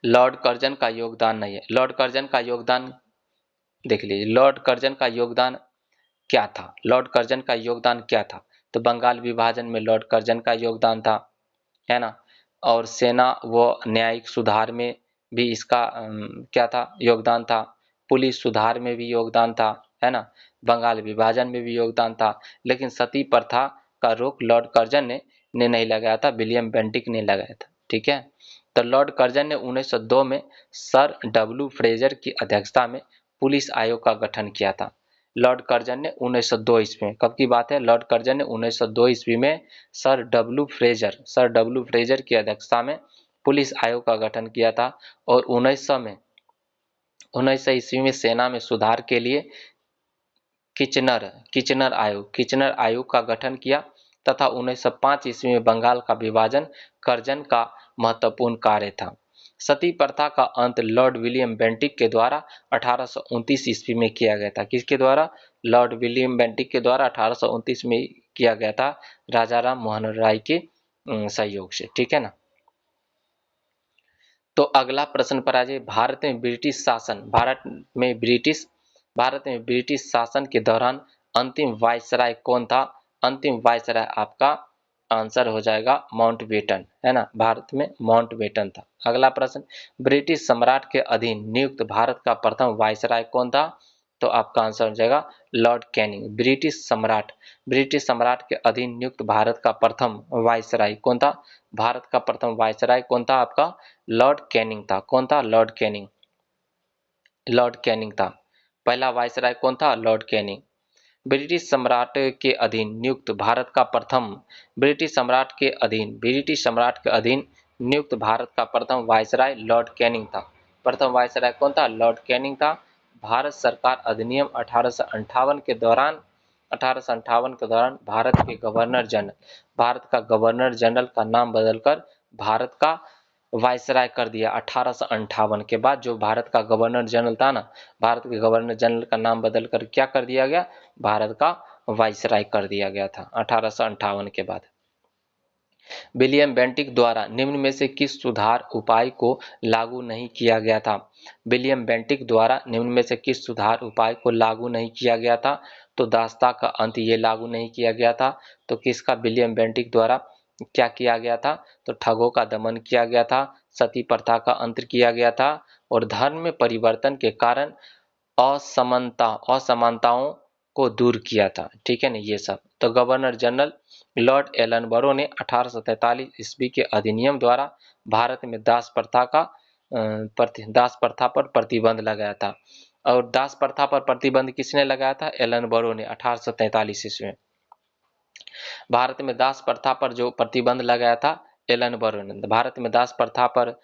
लॉर्ड कर्जन का योगदान नहीं है? लॉर्ड कर्जन का योगदान देख लीजिए, लॉर्ड कर्जन का योगदान क्या था? लॉर्ड कर्जन का योगदान क्या था? तो बंगाल विभाजन में लॉर्ड कर्जन का योगदान था, है ना। और सेना व न्यायिक सुधार में भी इसका क्या था? योगदान था। पुलिस सुधार में भी योगदान था, है ना। बंगाल विभाजन में भी योगदान था। लेकिन सती प्रथा का रोक लॉर्ड कर्जन ने नहीं लगाया था, विलियम बेंटिक ने लगाया था। ठीक है, तो लॉर्ड कर्जन ने 1902 में सर डब्ल्यू फ्रेजर की अध्यक्षता में पुलिस आयोग का गठन किया था। लॉर्ड कर्जन ने 1902 ईस्वी में, कब की बात है? लॉर्ड कर्जन ने 1902 ईस्वी में सर डब्ल्यू फ्रेजर की अध्यक्षता में पुलिस आयोग का गठन किया था। और 1900 ईस्वी में सेना में सुधार के लिए किचनर आयोग का गठन किया तथा 1905 ईस्वी में बंगाल का विभाजन कर्जन का महत्वपूर्ण कार्य था। सती प्रथा का अंत लॉर्ड विलियम बेंटिक के द्वारा 1829 ईस्वी में किया गया था। किसके द्वारा? लॉर्ड विलियम बेंटिक के द्वारा 1829 में किया गया था, राजा राम मोहन राय के सहयोग से। ठीक है ना। तो अगला प्रश्न पर आ जाइए, भारत में ब्रिटिश शासन के दौरान अंतिम वायसराय कौन था? अंतिम वायसराय आपका आंसर हो जाएगा माउंटबेटन, है ना। भारत में माउंटबेटन था। अगला प्रश्न, ब्रिटिश सम्राट के अधीन नियुक्त भारत का प्रथम वायसराय कौन था? तो आपका आंसर हो जाएगा लॉर्ड कैनिंग। ब्रिटिश सम्राट के अधीन नियुक्त भारत का प्रथम वायसराय कौन था? भारत का प्रथम वायसराय कौन था? आपका लॉर्ड कैनिंग था। कौन था? लॉर्ड कैनिंग था। पहला वायसराय कौन था? Lord Canning. ब्रिटिश सम्राट के अधीन नियुक्त भारत का प्रथम ब्रिटिश सम्राट के अधीन नियुक्त भारत का प्रथम वायसराय लॉर्ड कैनिंग था। प्रथम वायसराय कौन था? लॉर्ड कैनिंग था। भारत सरकार अधिनियम 1858 के दौरान भारत का गवर्नर जनरल का नाम बदलकर भारत का वायसराय कर दिया। 1858 के बाद जो भारत का गवर्नर जनरल था ना, भारत के गवर्नर जनरल का नाम बदलकर क्या कर दिया गया? भारत का वायसराय कर दिया गया था 1858 के बाद। विलियम बेंटिक द्वारा निम्न में से किस सुधार उपाय को लागू नहीं किया गया था? विलियम बेंटिक द्वारा निम्न में से किस सुधार उपाय को लागू नहीं किया गया था? तो दासता का अंत ये लागू नहीं किया गया था। तो किसका? विलियम बेंटिक द्वारा क्या किया गया था? तो ठगों का दमन किया गया था, सती प्रथा का अंत किया गया था और धर्म में परिवर्तन के कारण असमानताओं को दूर किया था। ठीक है ना, ये सब। तो गवर्नर जनरल लॉर्ड एलनबरो ने 1843 ईस्वी के अधिनियम द्वारा भारत में दास प्रथा पर प्रतिबंध लगाया था। और दास प्रथा पर प्रतिबंध किसने लगाया था? एलनबरो ने 1843 ईस्वी में। भारत में दास प्रथा पर जो प्रतिबंध लगाया था एलनबरो ने। भारत में दास प्रथा पर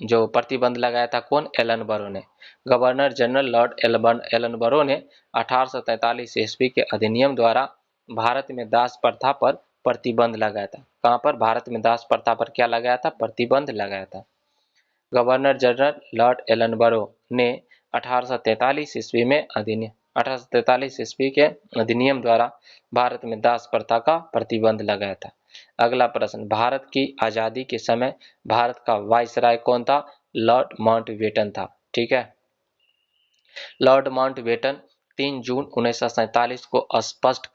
जो प्रतिबंध लगाया था कौन? एलनबरो ने। गवर्नर जनरल लॉर्ड एलनबरो ने 1843 ईस्वी के अधिनियम द्वारा भारत में दास प्रथा पर प्रतिबंध लगाया था। कहां पर? भारत में दास प्रथा पर क्या लगाया था? प्रतिबंध लगाया था। गवर्नर जनरल लॉर्ड एलनबरो ने 1843 ईस्वी में 1843 ईस्वी के अधिनियम द्वारा भारत में दास प्रथा का प्रतिबंध लगाया था। अगला प्रश्न, भारत की आजादी के समय भारत का वायसराय कौन था? लॉर्ड माउंटबेटन था। ठीक है, लॉर्ड माउंटबेटन 3 जून 1947 को स्पष्ट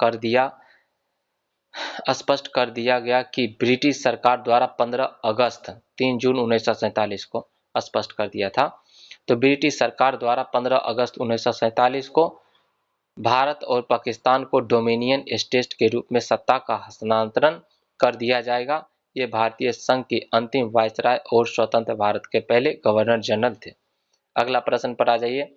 कर दिया गया कि ब्रिटिश सरकार द्वारा 3 जून 1947 को स्पष्ट कर दिया था। तो ब्रिटिश सरकार द्वारा 15 अगस्त 1947 को भारत और पाकिस्तान को डोमिनियन स्टेट के रूप में सत्ता का हस्तांतरण कर दिया जाएगा। ये भारतीय संघ के अंतिम वायसराय और स्वतंत्र भारत के पहले गवर्नर जनरल थे। अगला प्रश्न पर आ जाइए,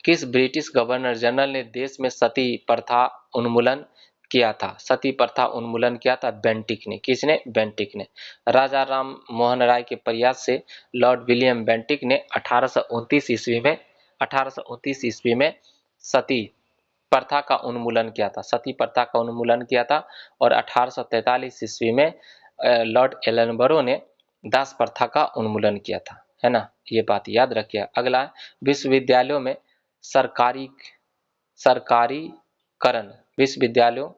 किस ब्रिटिश गवर्नर जनरल ने देश में सती प्रथा उन्मूलन किया था? सती प्रथा उन्मूलन किया था बेंटिक ने। किसने? बेंटिक ने। राजा राम मोहन राय के प्रयास से लॉर्ड विलियम बेंटिक ने 1829 ईस्वी में सती प्रथा का उन्मूलन किया था। सती प्रथा का उन्मूलन किया था। और 1843 ईस्वी में लॉर्ड एलनबरो ने दास प्रथा का उन्मूलन किया था, है ना। ये बात याद रखिए। अगला, विश्वविद्यालयों में सरकारीकरण विश्वविद्यालयों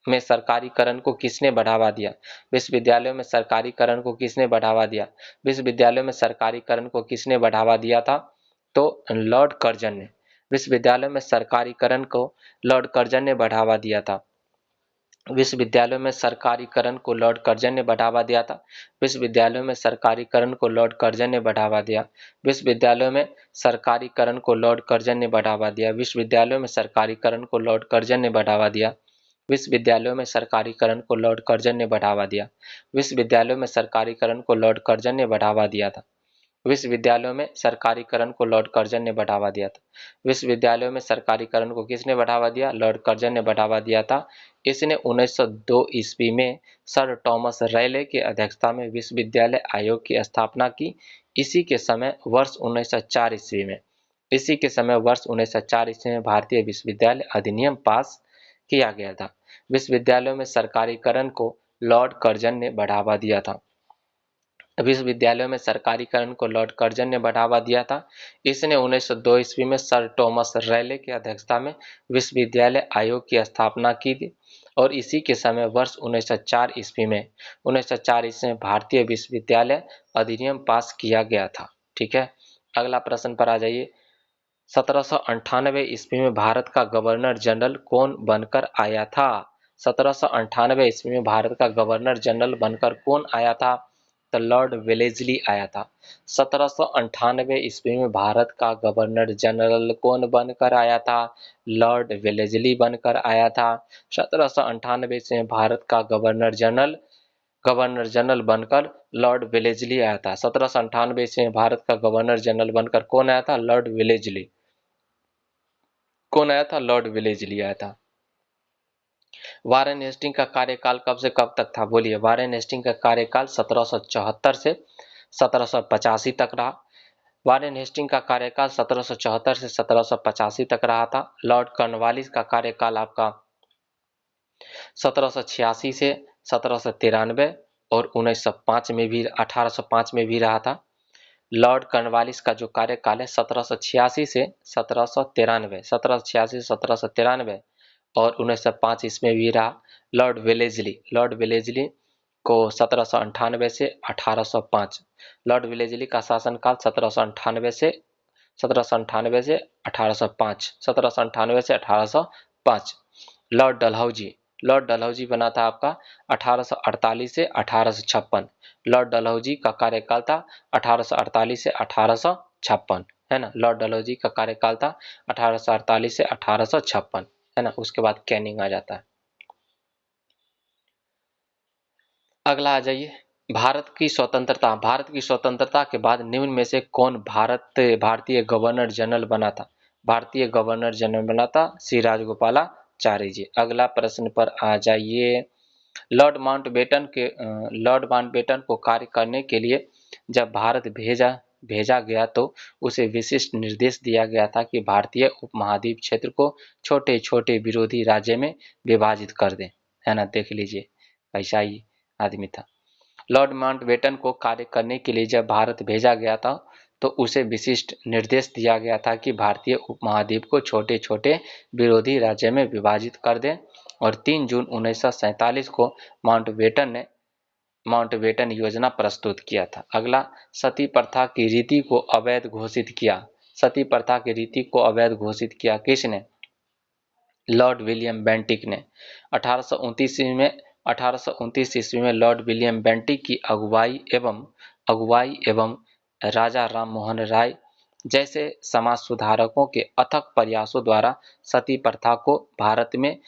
में सरकारीकरण को किसने बढ़ावा दिया? विश्वविद्यालयों में सरकारीकरण को किसने बढ़ावा दिया? विश्वविद्यालयों में सरकारीकरण को किसने बढ़ावा दिया था? तो लॉर्ड कर्जन ने। विश्वविद्यालयों में सरकारीकरण को लॉर्ड कर्जन ने बढ़ावा दिया था। विश्वविद्यालयों में सरकारीकरण को लॉर्ड कर्जन ने बढ़ावा दिया था। विश्वविद्यालयों में सरकारीकरण को लॉर्ड कर्जन ने बढ़ावा दिया। विश्वविद्यालयों में सरकारीकरण को लॉर्ड कर्जन ने बढ़ावा दिया। विश्वविद्यालयों में सरकारीकरण को लॉर्ड कर्जन ने बढ़ावा दिया। विश्वविद्यालयों में सरकारीकरण को लॉर्ड कर्जन ने बढ़ावा दिया। विश्वविद्यालयों में सरकारीकरण को लॉर्ड कर्जन ने बढ़ावा दिया था। विश्वविद्यालयों में सरकारीकरण को लॉर्ड कर्जन ने बढ़ावा दिया था। विश्वविद्यालयों में सरकारीकरण को किसने बढ़ावा दिया? लॉर्ड कर्जन ने बढ़ावा दिया था। इसने 1902 ईस्वी में सर टॉमस रैले की अध्यक्षता में विश्वविद्यालय आयोग की स्थापना की। इसी के समय वर्ष 1904 ईस्वी में भारतीय विश्वविद्यालय अधिनियम पास किया गया था। विश्वविद्यालयों में सरकारीकरण को लॉर्ड कर्जन ने बढ़ावा दिया था। विश्वविद्यालयों में सरकारीकरण को लॉर्ड कर्जन ने बढ़ावा दिया था। इसने 1902 ईस्वी में सर टॉमस रैले की अध्यक्षता में विश्वविद्यालय आयोग की स्थापना की थी। और इसी के समय वर्ष 1904 ईस्वी में भारतीय विश्वविद्यालय अधिनियम पास किया गया था। ठीक है, अगला प्रश्न पर आ जाइए। 1798 ईस्वी में भारत का गवर्नर जनरल कौन बनकर आया था? 1798 ईस्वी में भारत का गवर्नर जनरल बनकर कौन आया था? तो लॉर्ड वेलेस्ली आया था। 1798 ईस्वी में भारत का गवर्नर जनरल कौन बनकर आया था? लॉर्ड वेलेस्ली बनकर आया था। 1798 से भारत का गवर्नर जनरल बनकर लॉर्ड वेलेस्ली आया था। 1798 से भारत का गवर्नर जनरल बनकर कौन आया था? Lord Wellesley. कौन आया था? लॉर्ड वेलेस्ली आया था। वारेन हेस्टिंग का कार्यकाल कब से कब तक था? बोलिए। वारेन हेस्टिंग का कार्यकाल 1774 से 1785 तक रहा। वारेन हेस्टिंग का कार्यकाल 1774 से 1785 तक रहा था। लॉर्ड कॉर्नवालिस का कार्यकाल आपका 1786 से 1793 और 1905 में भी 1805 में भी रहा था। लॉर्ड कॉर्नवालिस का जो कार्यकाल है 1786 से 1793 और 1905 इसमें भी रहा। लॉर्ड वेलेस्ली को 1798 से 1805। लॉर्ड वेलेस्ली का शासनकाल 1798 से 1805। लॉर्ड डलहौजी बना था आपका 1848 से 1856। लॉर्ड डलहौजी का कार्यकाल था 1848 से 1856, है ना। लॉर्ड डलहौजी का कार्यकाल था 1848 से 1856, है ना। उसके बाद कैनिंग आ जाता है। अगला आ जाइए। भारत की स्वतंत्रता के बाद निम्न में से कौन भारतीय गवर्नर जनरल बना था? भारतीय गवर्नर जनरल बना था श्री राजगोपालाचारी जी। अगला प्रश्न पर आ जाइए। लॉर्ड माउंटबेटन को कार्य करने के लिए जब भारत भेजा गया तो उसे विशिष्ट निर्देश दिया गया था कि भारतीय उपमहाद्वीप क्षेत्र को छोटे छोटे विरोधी राज्य में विभाजित कर दें, है ना। देख लीजिए, ऐसा ही आदमी था। लॉर्ड माउंटबेटन को कार्य करने के लिए जब भारत भेजा गया था तो उसे विशिष्ट निर्देश दिया गया था कि भारतीय उपमहाद्वीप को छोटे छोटे विरोधी राज्य में विभाजित कर दें। और 3 जून 1947 को माउंटबेटन योजना प्रस्तुत किया था। अगला, सती प्रथा की रीति को अवैध घोषित किया। सती प्रथा की रीति को अवैध घोषित किया किसने? लॉर्ड विलियम बेंटिक ने। 1829 ईस्वी में लॉर्ड विलियम बेंटिक की अगुवाई एवं राजा राम मोहन राय जैसे समाज सुधारकों के अथक प्रयासों द्वारा सती प्रथा को भारत में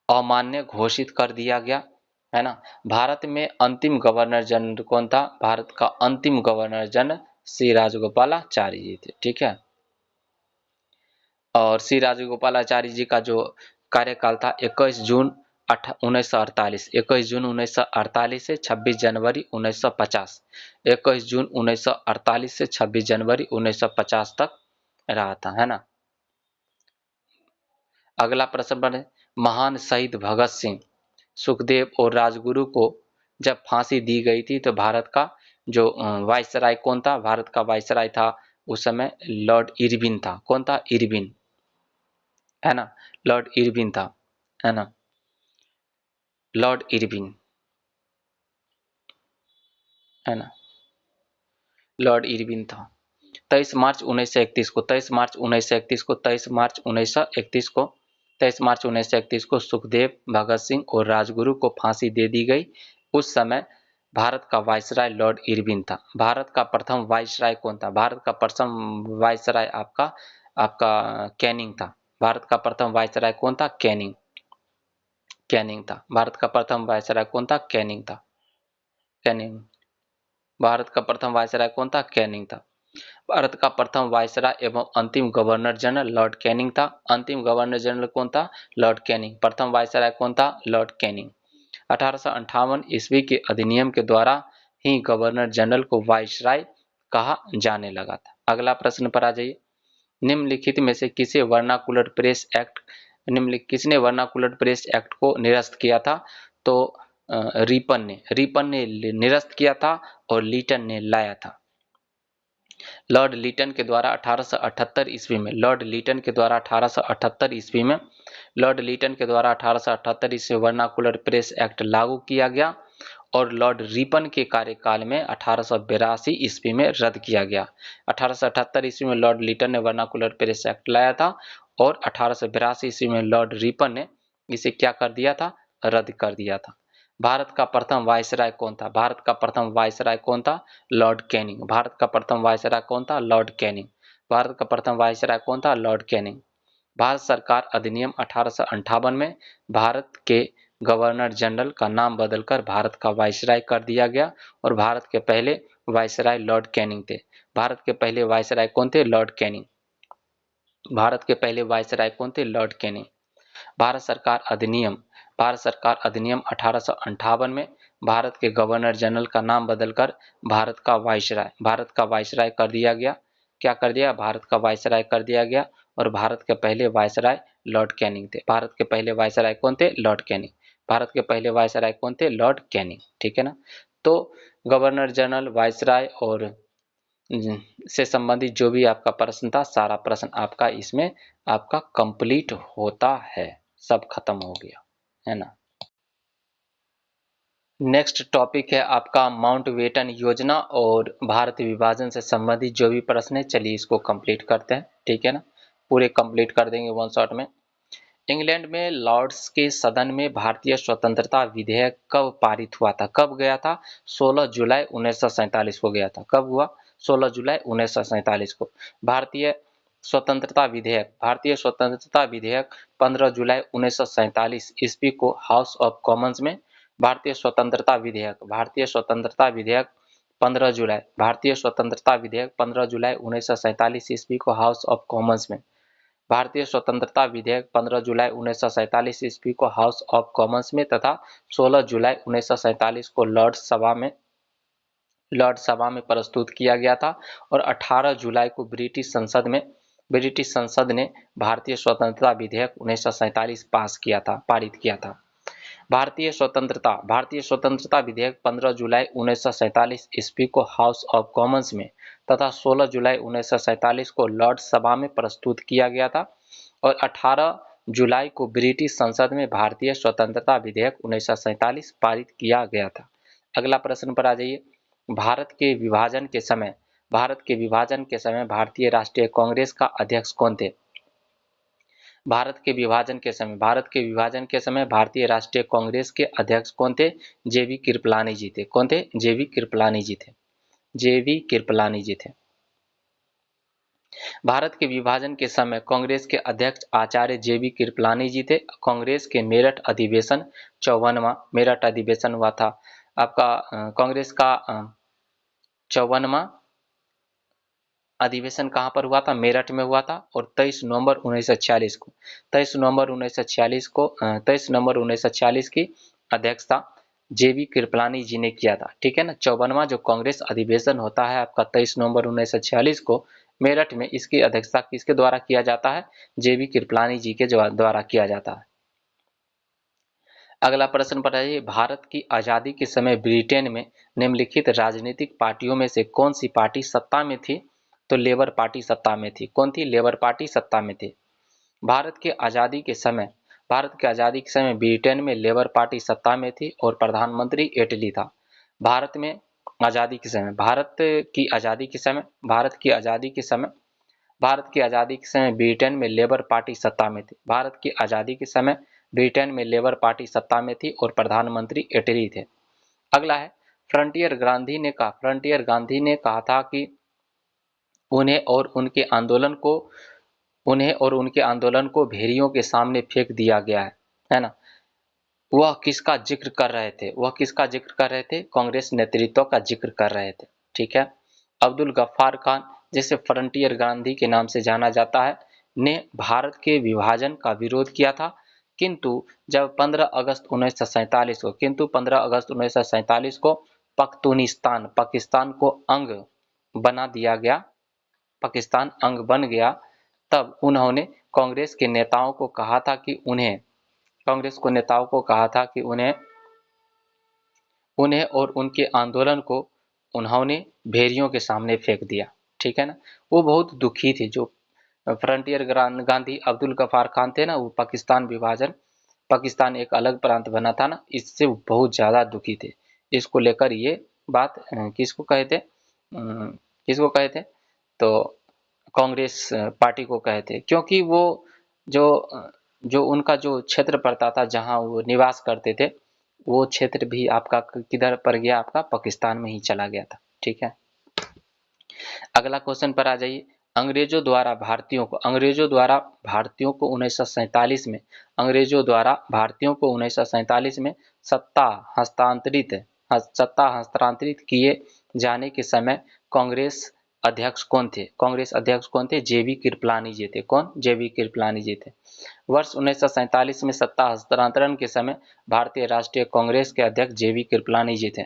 अमान्य घोषित कर दिया गया, है ना। भारत में अंतिम गवर्नर जनरल कौन था? भारत का अंतिम गवर्नर जनरल श्री राजगोपालाचारी जी थे। ठीक है, और सी राजगोपालाचारी जी का जो कार्यकाल था 21 जून 1948, 21 जून 1948 से 26 जनवरी 1950, 21 जून 1948 से 26 जनवरी 1950 तक रहा था, है ना। अगला प्रश्न है, महान शहीद भगत सिंह, सुखदेव और राजगुरु को जब फांसी दी गई थी तो भारत का जो वायसराय कौन था? भारत का वायसराय था उस समय लॉर्ड इरविन था। कौन था? इरविन, है ना, लॉर्ड इरविन था, है ना, लॉर्ड इरविन, है ना, लॉर्ड इरविन था। 23 मार्च 1931 को 23 मार्च 1931 को 23 मार्च 1931 को 23 मार्च 1931 को सुखदेव, भगत सिंह और राजगुरु को फांसी दे दी गई। उस समय भारत का वायसराय लॉर्ड इरविन था। भारत का प्रथम वायसराय कौन था? भारत का प्रथम वायसराय आपका आपका कैनिंग था। भारत का प्रथम वायसराय कौन था? कैनिंग, कैनिंग था। भारत का प्रथम वायसराय कौन था? कैनिंग था, कैनिंग। भारत का प्रथम वायसराय कौन था? कैनिंग था। भारत का प्रथम वायसराय एवं अंतिम गवर्नर जनरल लॉर्ड कैनिंग था। अंतिम गवर्नर जनरल कौन था? Lord Canning. प्रथम वायसराय कौन था? Lord Canning. 1858 ईस्वी के अधिनियम के द्वारा ही गवर्नर जनरल को वायसराय कहा जाने लगा था। अगला प्रश्न पर आ जाइए। निम्नलिखित में से किसे वर्नाकुलर प्रेस एक्ट, निम्नलिखित किसने वर्नाकुलर प्रेस एक्ट को निरस्त किया था? तो रिपन ने निरस्त किया था और लीटन ने लाया था। लॉर्ड लीटन के द्वारा 1878 ईस्वी में, लॉर्ड लीटन के द्वारा 1878 ईस्वी में, लॉर्ड लीटन के द्वारा 1878 ईस्वी में वर्नाकुलर प्रेस एक्ट लागू किया गया और लॉर्ड रिपन के कार्यकाल में 1882 ईस्वी में रद्द किया गया। 1878 ईस्वी में लॉर्ड लीटन ने वर्नाकुलर प्रेस एक्ट लाया था और 1882 ईस्वी में लॉर्ड रिपन ने इसे क्या कर दिया था? रद्द कर दिया था। भारत का प्रथम वायसराय कौन था? भारत का प्रथम वायसराय कौन था? Lord Canning. भारत का प्रथम वायसराय कौन था? Lord Canning. भारत का प्रथम वायसराय कौन था? Lord Canning. भारत सरकार अधिनियम 1858 में भारत के गवर्नर जनरल का नाम बदलकर भारत का वायसराय कर दिया गया और भारत के पहले वायसराय लॉर्ड कैनिंग थे। भारत के पहले वायसराय कौन थे? Lord Canning. भारत के पहले वायसराय कौन थे? Lord Canning. भारत सरकार अधिनियम, भारत सरकार अधिनियम 1858 में भारत के गवर्नर जनरल का नाम बदलकर भारत का वायसराय कर दिया गया। क्या कर दिया? भारत का वायसराय कर दिया गया और भारत के पहले वायसराय लॉर्ड कैनिंग थे। भारत के पहले वायसराय कौन थे? Lord Canning. भारत के पहले वायसराय कौन थे? Lord Canning. ठीक है ना। तो गवर्नर जनरल, वायसराय और से संबंधित जो भी आपका प्रश्न था, सारा प्रश्न आपका इसमें आपका कंप्लीट होता है, सब खत्म हो गया, है ना। नेक्स्ट टॉपिक है आपका माउंटबेटन योजना और भारत विभाजन से संबंधित जो भी प्रश्न है, चलिए इसको कंप्लीट करते हैं। ठीक है ना, पूरे कंप्लीट कर देंगे वन शॉट में। इंग्लैंड में लॉर्ड्स के सदन में भारतीय स्वतंत्रता विधेयक कब पारित हुआ था? कब गया था? 16 जुलाई 1947 को गया था। कब हुआ? 16 जुलाई 1947 को। भारतीय स्वतंत्रता विधेयक 15 जुलाई 1947 ईस्वी को हाउस ऑफ कॉमन्स में, भारतीय स्वतंत्रता विधेयक 15 जुलाई, भारतीय स्वतंत्रता विधेयक 15 जुलाई 1947 ईस्वी को हाउस ऑफ कॉमन्स में, भारतीय स्वतंत्रता विधेयक 15 जुलाई 1947 ईस्वी को हाउस ऑफ कॉमन्स में तथा 16 जुलाई 1947 को लॉर्ड सभा में प्रस्तुत किया गया था और 18 जुलाई को ब्रिटिश संसद ने भारतीय स्वतंत्रता विधेयक 1947 पारित किया था। भारतीय स्वतंत्रता विधेयक 15 जुलाई 1947 ईस्वी को हाउस ऑफ कॉमन्स में तथा 16 जुलाई 1947 को लॉर्ड सभा में प्रस्तुत किया गया था और 18 जुलाई को ब्रिटिश संसद में भारतीय स्वतंत्रता विधेयक 1947 पारित किया गया था। अगला प्रश्न पर आ जाइए। भारत के विभाजन के समय भारतीय राष्ट्रीय कांग्रेस का अध्यक्ष कौन थे? भारत के विभाजन के समय भारतीय राष्ट्रीय कांग्रेस के अध्यक्ष कौन थे? जेवी कृपलानी जी थे। कौन थे? जेवी कृपलानी जी थे। भारत के विभाजन के समय कांग्रेस के अध्यक्ष आचार्य जेवी कृपलानी जी थे। कांग्रेस के मेरठ अधिवेशन 54वां मेरठ अधिवेशन हुआ था आपका कांग्रेस का 54वां अधिवेशन कहाँ पर हुआ था? मेरठ में हुआ था और 23 नवंबर 1946 को 23 नवंबर 1946 को 23 नवंबर 1946 की अध्यक्षता जेबी कृपलानी जी ने किया था। ठीक है ना। 54वां जो कांग्रेस अधिवेशन होता है आपका 23 नवंबर 1946 को मेरठ में, इसकी अध्यक्षता किसके द्वारा किया जाता है? जेबी कृपलानी जी के द्वारा किया जाता है। अगला प्रश्न बताइए, भारत की आजादी के समय ब्रिटेन में निम्नलिखित राजनीतिक पार्टियों में से कौन सी पार्टी सत्ता में थी? तो लेबर पार्टी सत्ता में थी। कौन थी? लेबर पार्टी सत्ता में थी। भारत के आजादी के समय भारत की आजादी के समय ब्रिटेन में लेबर पार्टी सत्ता में थी और प्रधानमंत्री एटली था। भारत में आजादी के समय भारत की आजादी के समय भारत की आजादी के समय भारत की आजादी के समय ब्रिटेन में लेबर पार्टी सत्ता में थी। भारत की आजादी के समय ब्रिटेन में लेबर पार्टी सत्ता में थी और प्रधानमंत्री एटली थे। अगला है, फ्रंटियर गांधी ने कहा था कि उन्हें और उनके आंदोलन को भेड़ियों के सामने फेंक दिया गया है ना। वह किसका जिक्र कर रहे थे? कांग्रेस नेतृत्व का जिक्र कर रहे थे। ठीक है। अब्दुल गफ्फार खान, जिसे फ्रंटियर गांधी के नाम से जाना जाता है, ने भारत के विभाजन का विरोध किया था, किंतु जब 15 अगस्त 1947 को पख्तूनिस्तान पाकिस्तान अंग बन गया, तब उन्होंने कांग्रेस के नेताओं को कहा था कि उन्हें और उनके आंदोलन को उन्होंने भेड़ियों के सामने फेंक दिया। ठीक है ना। वो बहुत दुखी थे, जो फ्रंटियर गांधी अब्दुल गफ्फार खान थे ना, वो पाकिस्तान एक अलग प्रांत बना था ना, इससे वो बहुत ज्यादा दुखी थे। इसको लेकर ये बात किसको कहे थे? तो कांग्रेस पार्टी को कहे थे, क्योंकि वो जो जो उनका जो क्षेत्र पड़ता था, जहां वो निवास करते थे, वो क्षेत्र भी आपका किधर पड़ गया? आपका पाकिस्तान में ही चला गया था। ठीक है। अगला क्वेश्चन पर आ जाइए। अंग्रेजों द्वारा भारतीयों को 1947 में सत्ता हस्तांतरित किए जाने के समय कांग्रेस अध्यक्ष कौन थे? जेबी कृपलानी जी थे। कौन? जेबी कृपलानी जी थे। वर्ष 1947 में सत्ता हस्तांतरण के समय भारतीय राष्ट्रीय कांग्रेस के अध्यक्ष जेबी कृपलानी जी थे।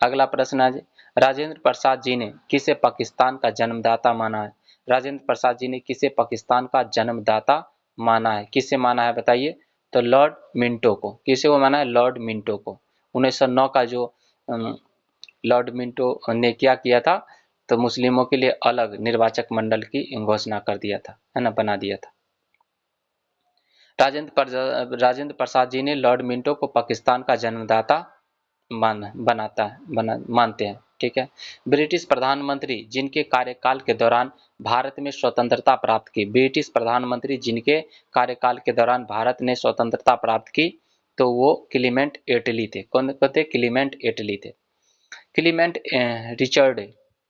अगला प्रश्न आज, राजेंद्र प्रसाद जी ने किसे पाकिस्तान का जन्मदाता माना है? किसे माना है बताइए? तो लॉर्ड मिंटो को। किसे वो माना है? लॉर्ड मिंटो को। 1909 का जो लॉर्ड मिंटो ने क्या किया था? तो मुस्लिमों के लिए अलग निर्वाचक मंडल की घोषणा कर दिया था, है ना, बना दिया था। राजेंद्र प्रसाद जी ने लॉर्ड मिंटो को पाकिस्तान का जन्मदाता मानते हैं। ठीक है। ब्रिटिश प्रधानमंत्री जिनके कार्यकाल के दौरान भारत में स्वतंत्रता प्राप्त की, तो वो क्लीमेंट एटली थे। कौन थे? क्लीमेंट एटली थे।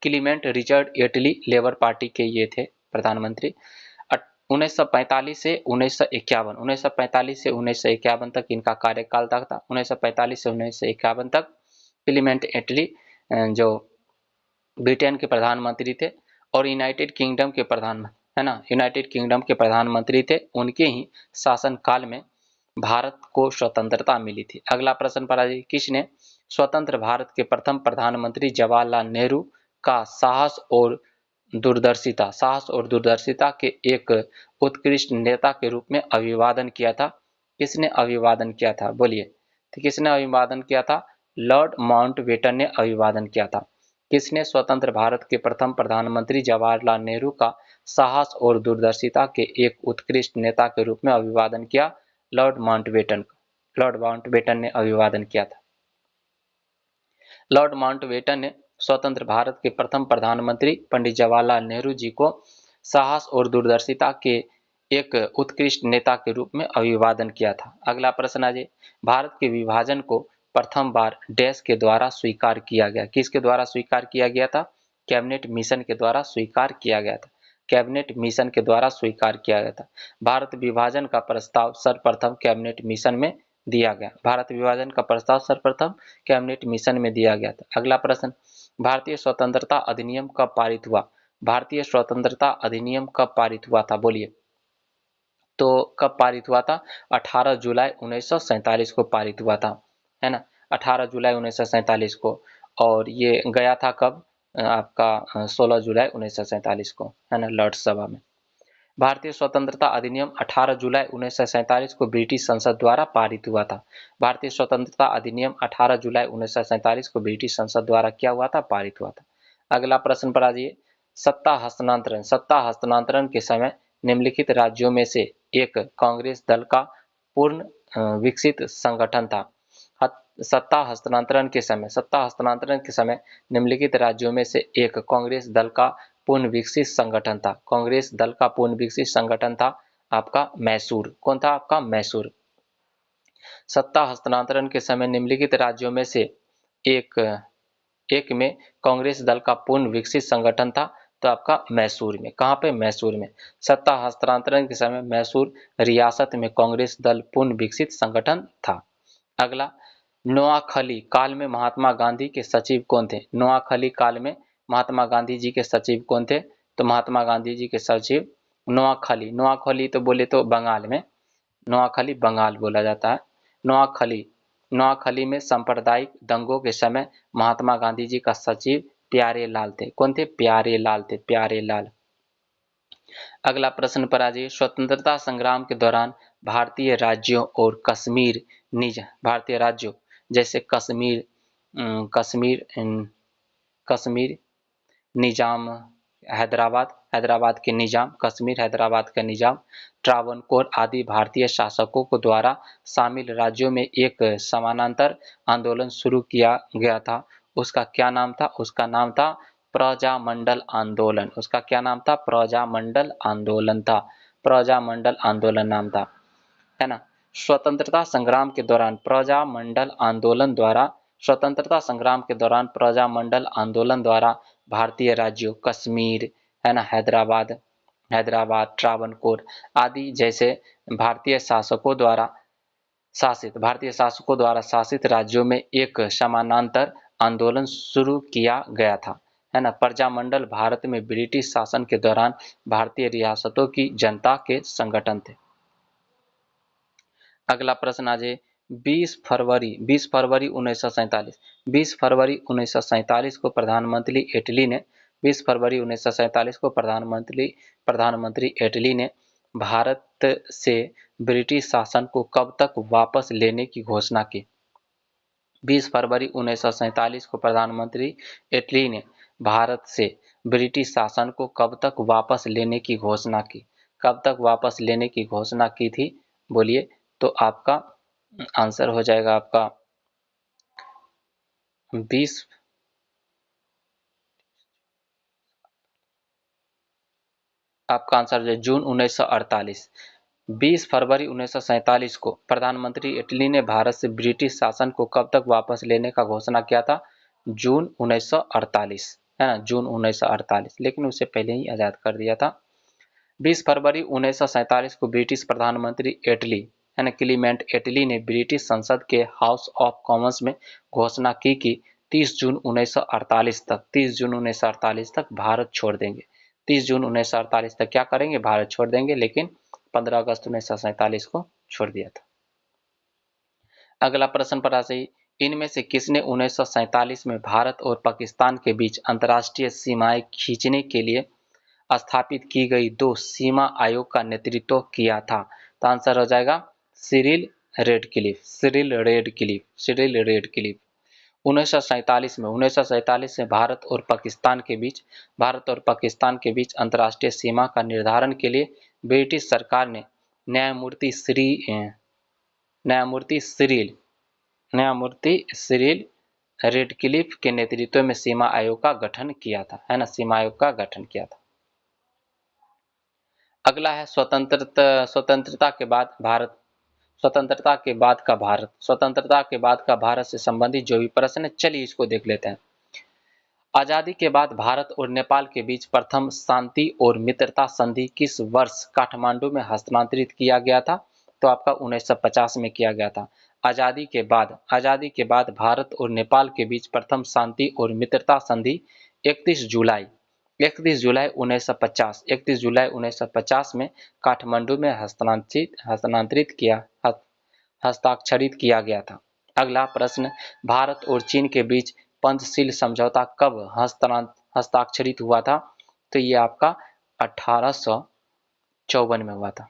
क्लीमेंट रिचर्ड एटली लेबर पार्टी के ये थे प्रधानमंत्री। 1945 से 1951 तक इनका कार्यकाल था। 1945 से 1951 तक क्लीमेंट एटली जो ब्रिटेन के प्रधानमंत्री थे और यूनाइटेड किंगडम के प्रधानमंत्री थे। उनके ही शासन काल में भारत को स्वतंत्रता मिली थी। अगला प्रश्न पर आइए, किसने स्वतंत्र भारत के प्रथम प्रधानमंत्री जवाहरलाल नेहरू का साहस और दूरदर्शिता के एक उत्कृष्ट नेता के रूप में अभिवादन किया था? किसने अभिवादन किया था? बोलिए। तो किसने अभिवादन किया था? लॉर्ड माउंटबेटन ने अभिवादन किया था। किसने स्वतंत्र भारत के प्रथम प्रधानमंत्री जवाहरलाल नेहरू का साहस और दूरदर्शिता के एक उत्कृष्ट नेता के रूप में अभिवादन किया? लॉर्ड माउंटबेटन ने अभिवादन किया था। लॉर्ड माउंटबेटन ने स्वतंत्र भारत के प्रथम प्रधानमंत्री पंडित जवाहरलाल नेहरू जी को साहस और दूरदर्शिता के एक उत्कृष्ट नेता के रूप में अभिवादन किया था। अगला प्रश्न आ जाए, भारत के विभाजन को प्रथम बार डैश के द्वारा स्वीकार किया गया? किसके द्वारा स्वीकार किया गया था? कैबिनेट मिशन के द्वारा स्वीकार किया गया था। कैबिनेट मिशन के द्वारा स्वीकार किया गया था। भारत विभाजन का प्रस्ताव सर्वप्रथम कैबिनेट मिशन में दिया गया। भारत विभाजन का प्रस्ताव सर्वप्रथम कैबिनेट मिशन में दिया गया था। अगला प्रश्न, भारतीय स्वतंत्रता अधिनियम कब पारित हुआ? भारतीय स्वतंत्रता अधिनियम कब पारित हुआ था, बोलिए। तो कब पारित हुआ था? 18 जुलाई 1947 को पारित हुआ था, है ना, 18 जुलाई 1947 को। और ये गया था कब? आपका 16 जुलाई 1947 को, है ना, लॉर्ड्स सभा में। भारतीय स्वतंत्रता अधिनियम 18 जुलाई 1947 को ब्रिटिश संसद द्वारा पारित हुआ था। भारतीय स्वतंत्रता अधिनियम 18 जुलाई 1947 को ब्रिटिश संसद द्वारा क्या हुआ था? पारित हुआ था। अगला प्रश्न पर आ जाइए। सत्ता हस्तांतरण के समय निम्नलिखित राज्यों में से एक कांग्रेस दल का पूर्ण विकसित संगठन था। सत्ता हस्तांतरण के समय निम्नलिखित राज्यों में से एक कांग्रेस दल का पूर्ण विकसित संगठन था। कांग्रेस दल का पूर्ण विकसित संगठन था आपका मैसूर। कौन था? आपका मैसूर। सत्ता हस्तांतरण के समय निम्नलिखित राज्यों में से एक एक में कांग्रेस दल का पूर्ण विकसित संगठन था, तो आपका मैसूर में। कहां पे? मैसूर में। सत्ता हस्तांतरण के समय मैसूर रियासत में कांग्रेस दल पूर्ण विकसित संगठन था। अगला, नोआखली काल में महात्मा गांधी के सचिव कौन थे? नोआखली काल में महात्मा गांधी जी के सचिव कौन थे? तो महात्मा गांधी जी के सचिव नोआखली तो बोले तो बंगाल में, नोआखली बंगाल बोला जाता है। नोआखली नोआखली में सांप्रदायिक दंगों के समय महात्मा गांधी जी का सचिव प्यारे लाल थे। कौन थे? प्यारे लाल थे, प्यारे लाल। अगला प्रश्न पर आ जाइए। स्वतंत्रता संग्राम के दौरान भारतीय राज्यों और कश्मीर निज भारतीय राज्यों जैसे कश्मीर कश्मीर कश्मीर निजाम हैदराबाद के निजाम, कश्मीर हैदराबाद का निजाम, ट्रावनकोर आदि भारतीय शासकों को द्वारा शामिल राज्यों में एक समानांतर आंदोलन शुरू किया गया था। उसका क्या नाम था? उसका नाम था प्रजामंडल आंदोलन। उसका क्या नाम था? प्रजामंडल आंदोलन था। प्रजामंडल आंदोलन नाम था, है ना। स्वतंत्रता संग्राम के दौरान प्रजामंडल आंदोलन द्वारा स्वतंत्रता संग्राम के दौरान प्रजामंडल आंदोलन द्वारा भारतीय राज्यों कश्मीर, है ना, हैदराबाद ट्रावनकोर आदि जैसे भारतीय शासकों द्वारा शासित राज्यों में एक समानांतर आंदोलन शुरू किया गया था, है ना। प्रजामंडल भारत में ब्रिटिश शासन के दौरान भारतीय रियासतों की जनता के संगठन थे। अगला प्रश्न आ जाए। 20 फरवरी 1947 20 फरवरी 1947 को प्रधानमंत्री इटली ने 20 फरवरी 1947 को प्रधानमंत्री इटली ने भारत से ब्रिटिश शासन को कब तक वापस लेने की घोषणा की? 20 फरवरी 1947 को प्रधानमंत्री इटली ने भारत से ब्रिटिश शासन को कब तक वापस लेने की घोषणा की? कब तक वापस लेने की घोषणा की थी, बोलिए। तो आपका आंसर हो जाएगा आपका 20 आपका आंसर है जून 1948। 20 फरवरी 1947 को प्रधानमंत्री इटली ने भारत से ब्रिटिश शासन को कब तक वापस लेने का घोषणा किया था? जून 1948, है ना, जून 1948, लेकिन उससे पहले ही आजाद कर दिया था। 20 फरवरी 1947 को ब्रिटिश प्रधानमंत्री इटली, है ना, क्लीमेंट इटली ने ब्रिटिश संसद के हाउस ऑफ कॉमन्स में घोषणा की कि 30 जून 1948 तक भारत छोड़ देंगे। 30 जून 1948 तक क्या करेंगे? भारत छोड़ देंगे, लेकिन 15 अगस्त 1947 को छोड़ दिया था। अगला प्रश्न पर आ जाइए। इनमें से किसने 1947 में भारत और पाकिस्तान के बीच अंतर्राष्ट्रीय सीमाएं खींचने के लिए स्थापित की गई दो सीमा आयोग का नेतृत्व किया था? तो आंसर हो जाएगा सिरिल रेडक्लिफ। 1947 में भारत और पाकिस्तान के बीच अंतर्राष्ट्रीय सीमा का निर्धारण के लिए ब्रिटिश सरकार ने न्यायमूर्ति सिरिल रेडक्लिफ के नेतृत्व में सीमा आयोग का गठन किया था, है ना, सीमा आयोग का गठन किया था। अगला है स्वतंत्रता के बाद का भारत से संबंधित जो भी प्रश्न है, चलिए इसको देख लेते हैं। आजादी के बाद भारत और नेपाल के बीच प्रथम शांति और मित्रता संधि किस वर्ष काठमांडू में हस्तांतरित किया गया था? तो आपका 1950 में किया गया था। आजादी के बाद भारत और नेपाल के बीच प्रथम शांति और मित्रता संधि 31 31 जुलाई 1950 31 जुलाई 1950 में काठमांडू में हस्ताक्षरित किया गया था। अगला प्रश्न, भारत और चीन के बीच पंचशील समझौता कब हस्ताक्षरित हुआ था? तो ये आपका 1854 में हुआ था।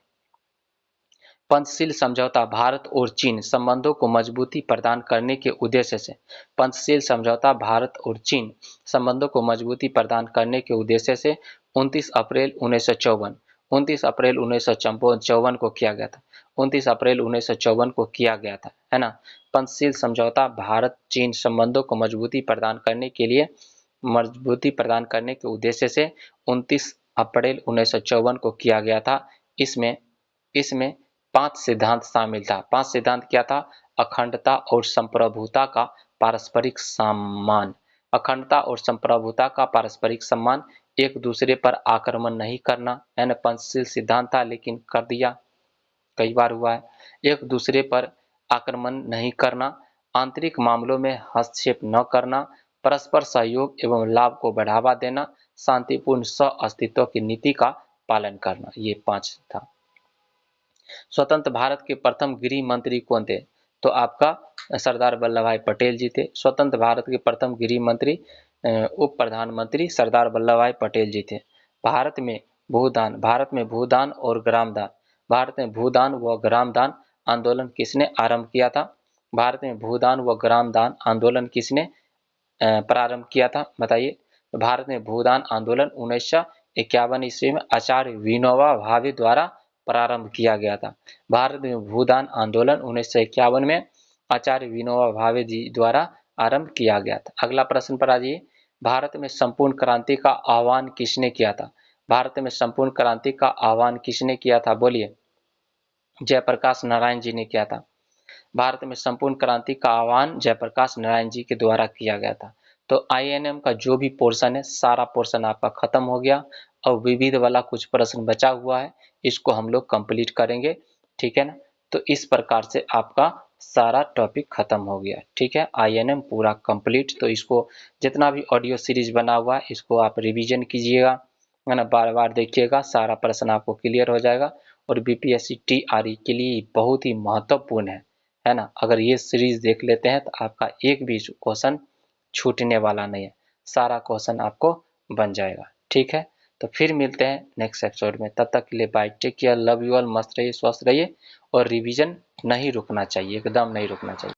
पंचशील समझौता भारत और चीन संबंधों को मजबूती प्रदान करने के उद्देश्य से पंचशील समझौता भारत और चीन संबंधों को मजबूती प्रदान करने के उद्देश्य से 29 अप्रैल 1954 को किया गया था। 29 अप्रैल 1954 को किया गया था, है ना। पंचशील समझौता भारत चीन संबंधों को मजबूती प्रदान करने के उद्देश्य से 29 अप्रैल 1954 को किया गया था। इसमें 5 सिद्धांत शामिल था। 5 सिद्धांत क्या था? अखंडता और संप्रभुता का पारस्परिक सम्मान, अखंडता और संप्रभुता का पारस्परिक सम्मान, एक दूसरे पर आक्रमण नहीं करना, है ना। पंचशील सिद्धांत था लेकिन कर दिया, कई बार हुआ है। एक दूसरे पर आक्रमण नहीं करना, आंतरिक मामलों में हस्तक्षेप न करना, परस्पर सहयोग एवं लाभ को बढ़ावा देना, शांतिपूर्ण सह अस्तित्व की नीति का पालन करना, ये 5 था। स्वतंत्र भारत के प्रथम गृह मंत्री कौन थे? तो आपका सरदार वल्लभ भाई पटेल जी थे। स्वतंत्र भारत के प्रथम गृह मंत्री उप प्रधानमंत्री सरदार वल्लभ भाई पटेल जी थे। भारत में भूदान और ग्रामदान व ग्रामदान आंदोलन किसने आरंभ किया था? भारत में भूदान व ग्रामदान आंदोलन किसने प्रारंभ किया था, बताइए। भारत में भूदान आंदोलन 1951 ईस्वी में आचार्य विनोबा भावे द्वारा प्रारंभ किया गया था। भारत में भूदान आंदोलन 1951 में आचार्य विनोबा भावे जी द्वारा आरंभ किया गया था। अगला प्रश्न पर आ जाइए, भारत में संपूर्ण क्रांति का आह्वान किसने किया था? भारत में संपूर्ण क्रांति का आह्वान किसने किया था, बोलिए। जयप्रकाश नारायण जी ने किया था। भारत में संपूर्ण क्रांति का आह्वान जयप्रकाश नारायण जी के द्वारा किया गया था। तो INM का जो भी पोर्शन है सारा पोर्शन आपका खत्म हो गया। और विविध वाला कुछ प्रश्न बचा हुआ है, इसको हम लोग कंप्लीट करेंगे, ठीक है ना। तो इस प्रकार से आपका सारा टॉपिक खत्म हो गया, ठीक है। INM पूरा कंप्लीट। तो इसको जितना भी ऑडियो सीरीज बना हुआ है इसको आप रिवीजन कीजिएगा, है ना, बार बार देखिएगा, सारा प्रश्न आपको क्लियर हो जाएगा। और BPSC TRE के लिए बहुत ही महत्वपूर्ण है ना। अगर ये सीरीज देख लेते हैं तो आपका एक भी क्वेश्चन छूटने वाला नहीं है, सारा क्वेश्चन आपको बन जाएगा, ठीक है। तो फिर मिलते हैं नेक्स्ट एपिसोड में, तब तक के लिए bye, take care, love you all, मस्त रहिए, स्वस्थ रहिए। और रिवीजन नहीं रुकना चाहिए, एकदम नहीं रुकना चाहिए।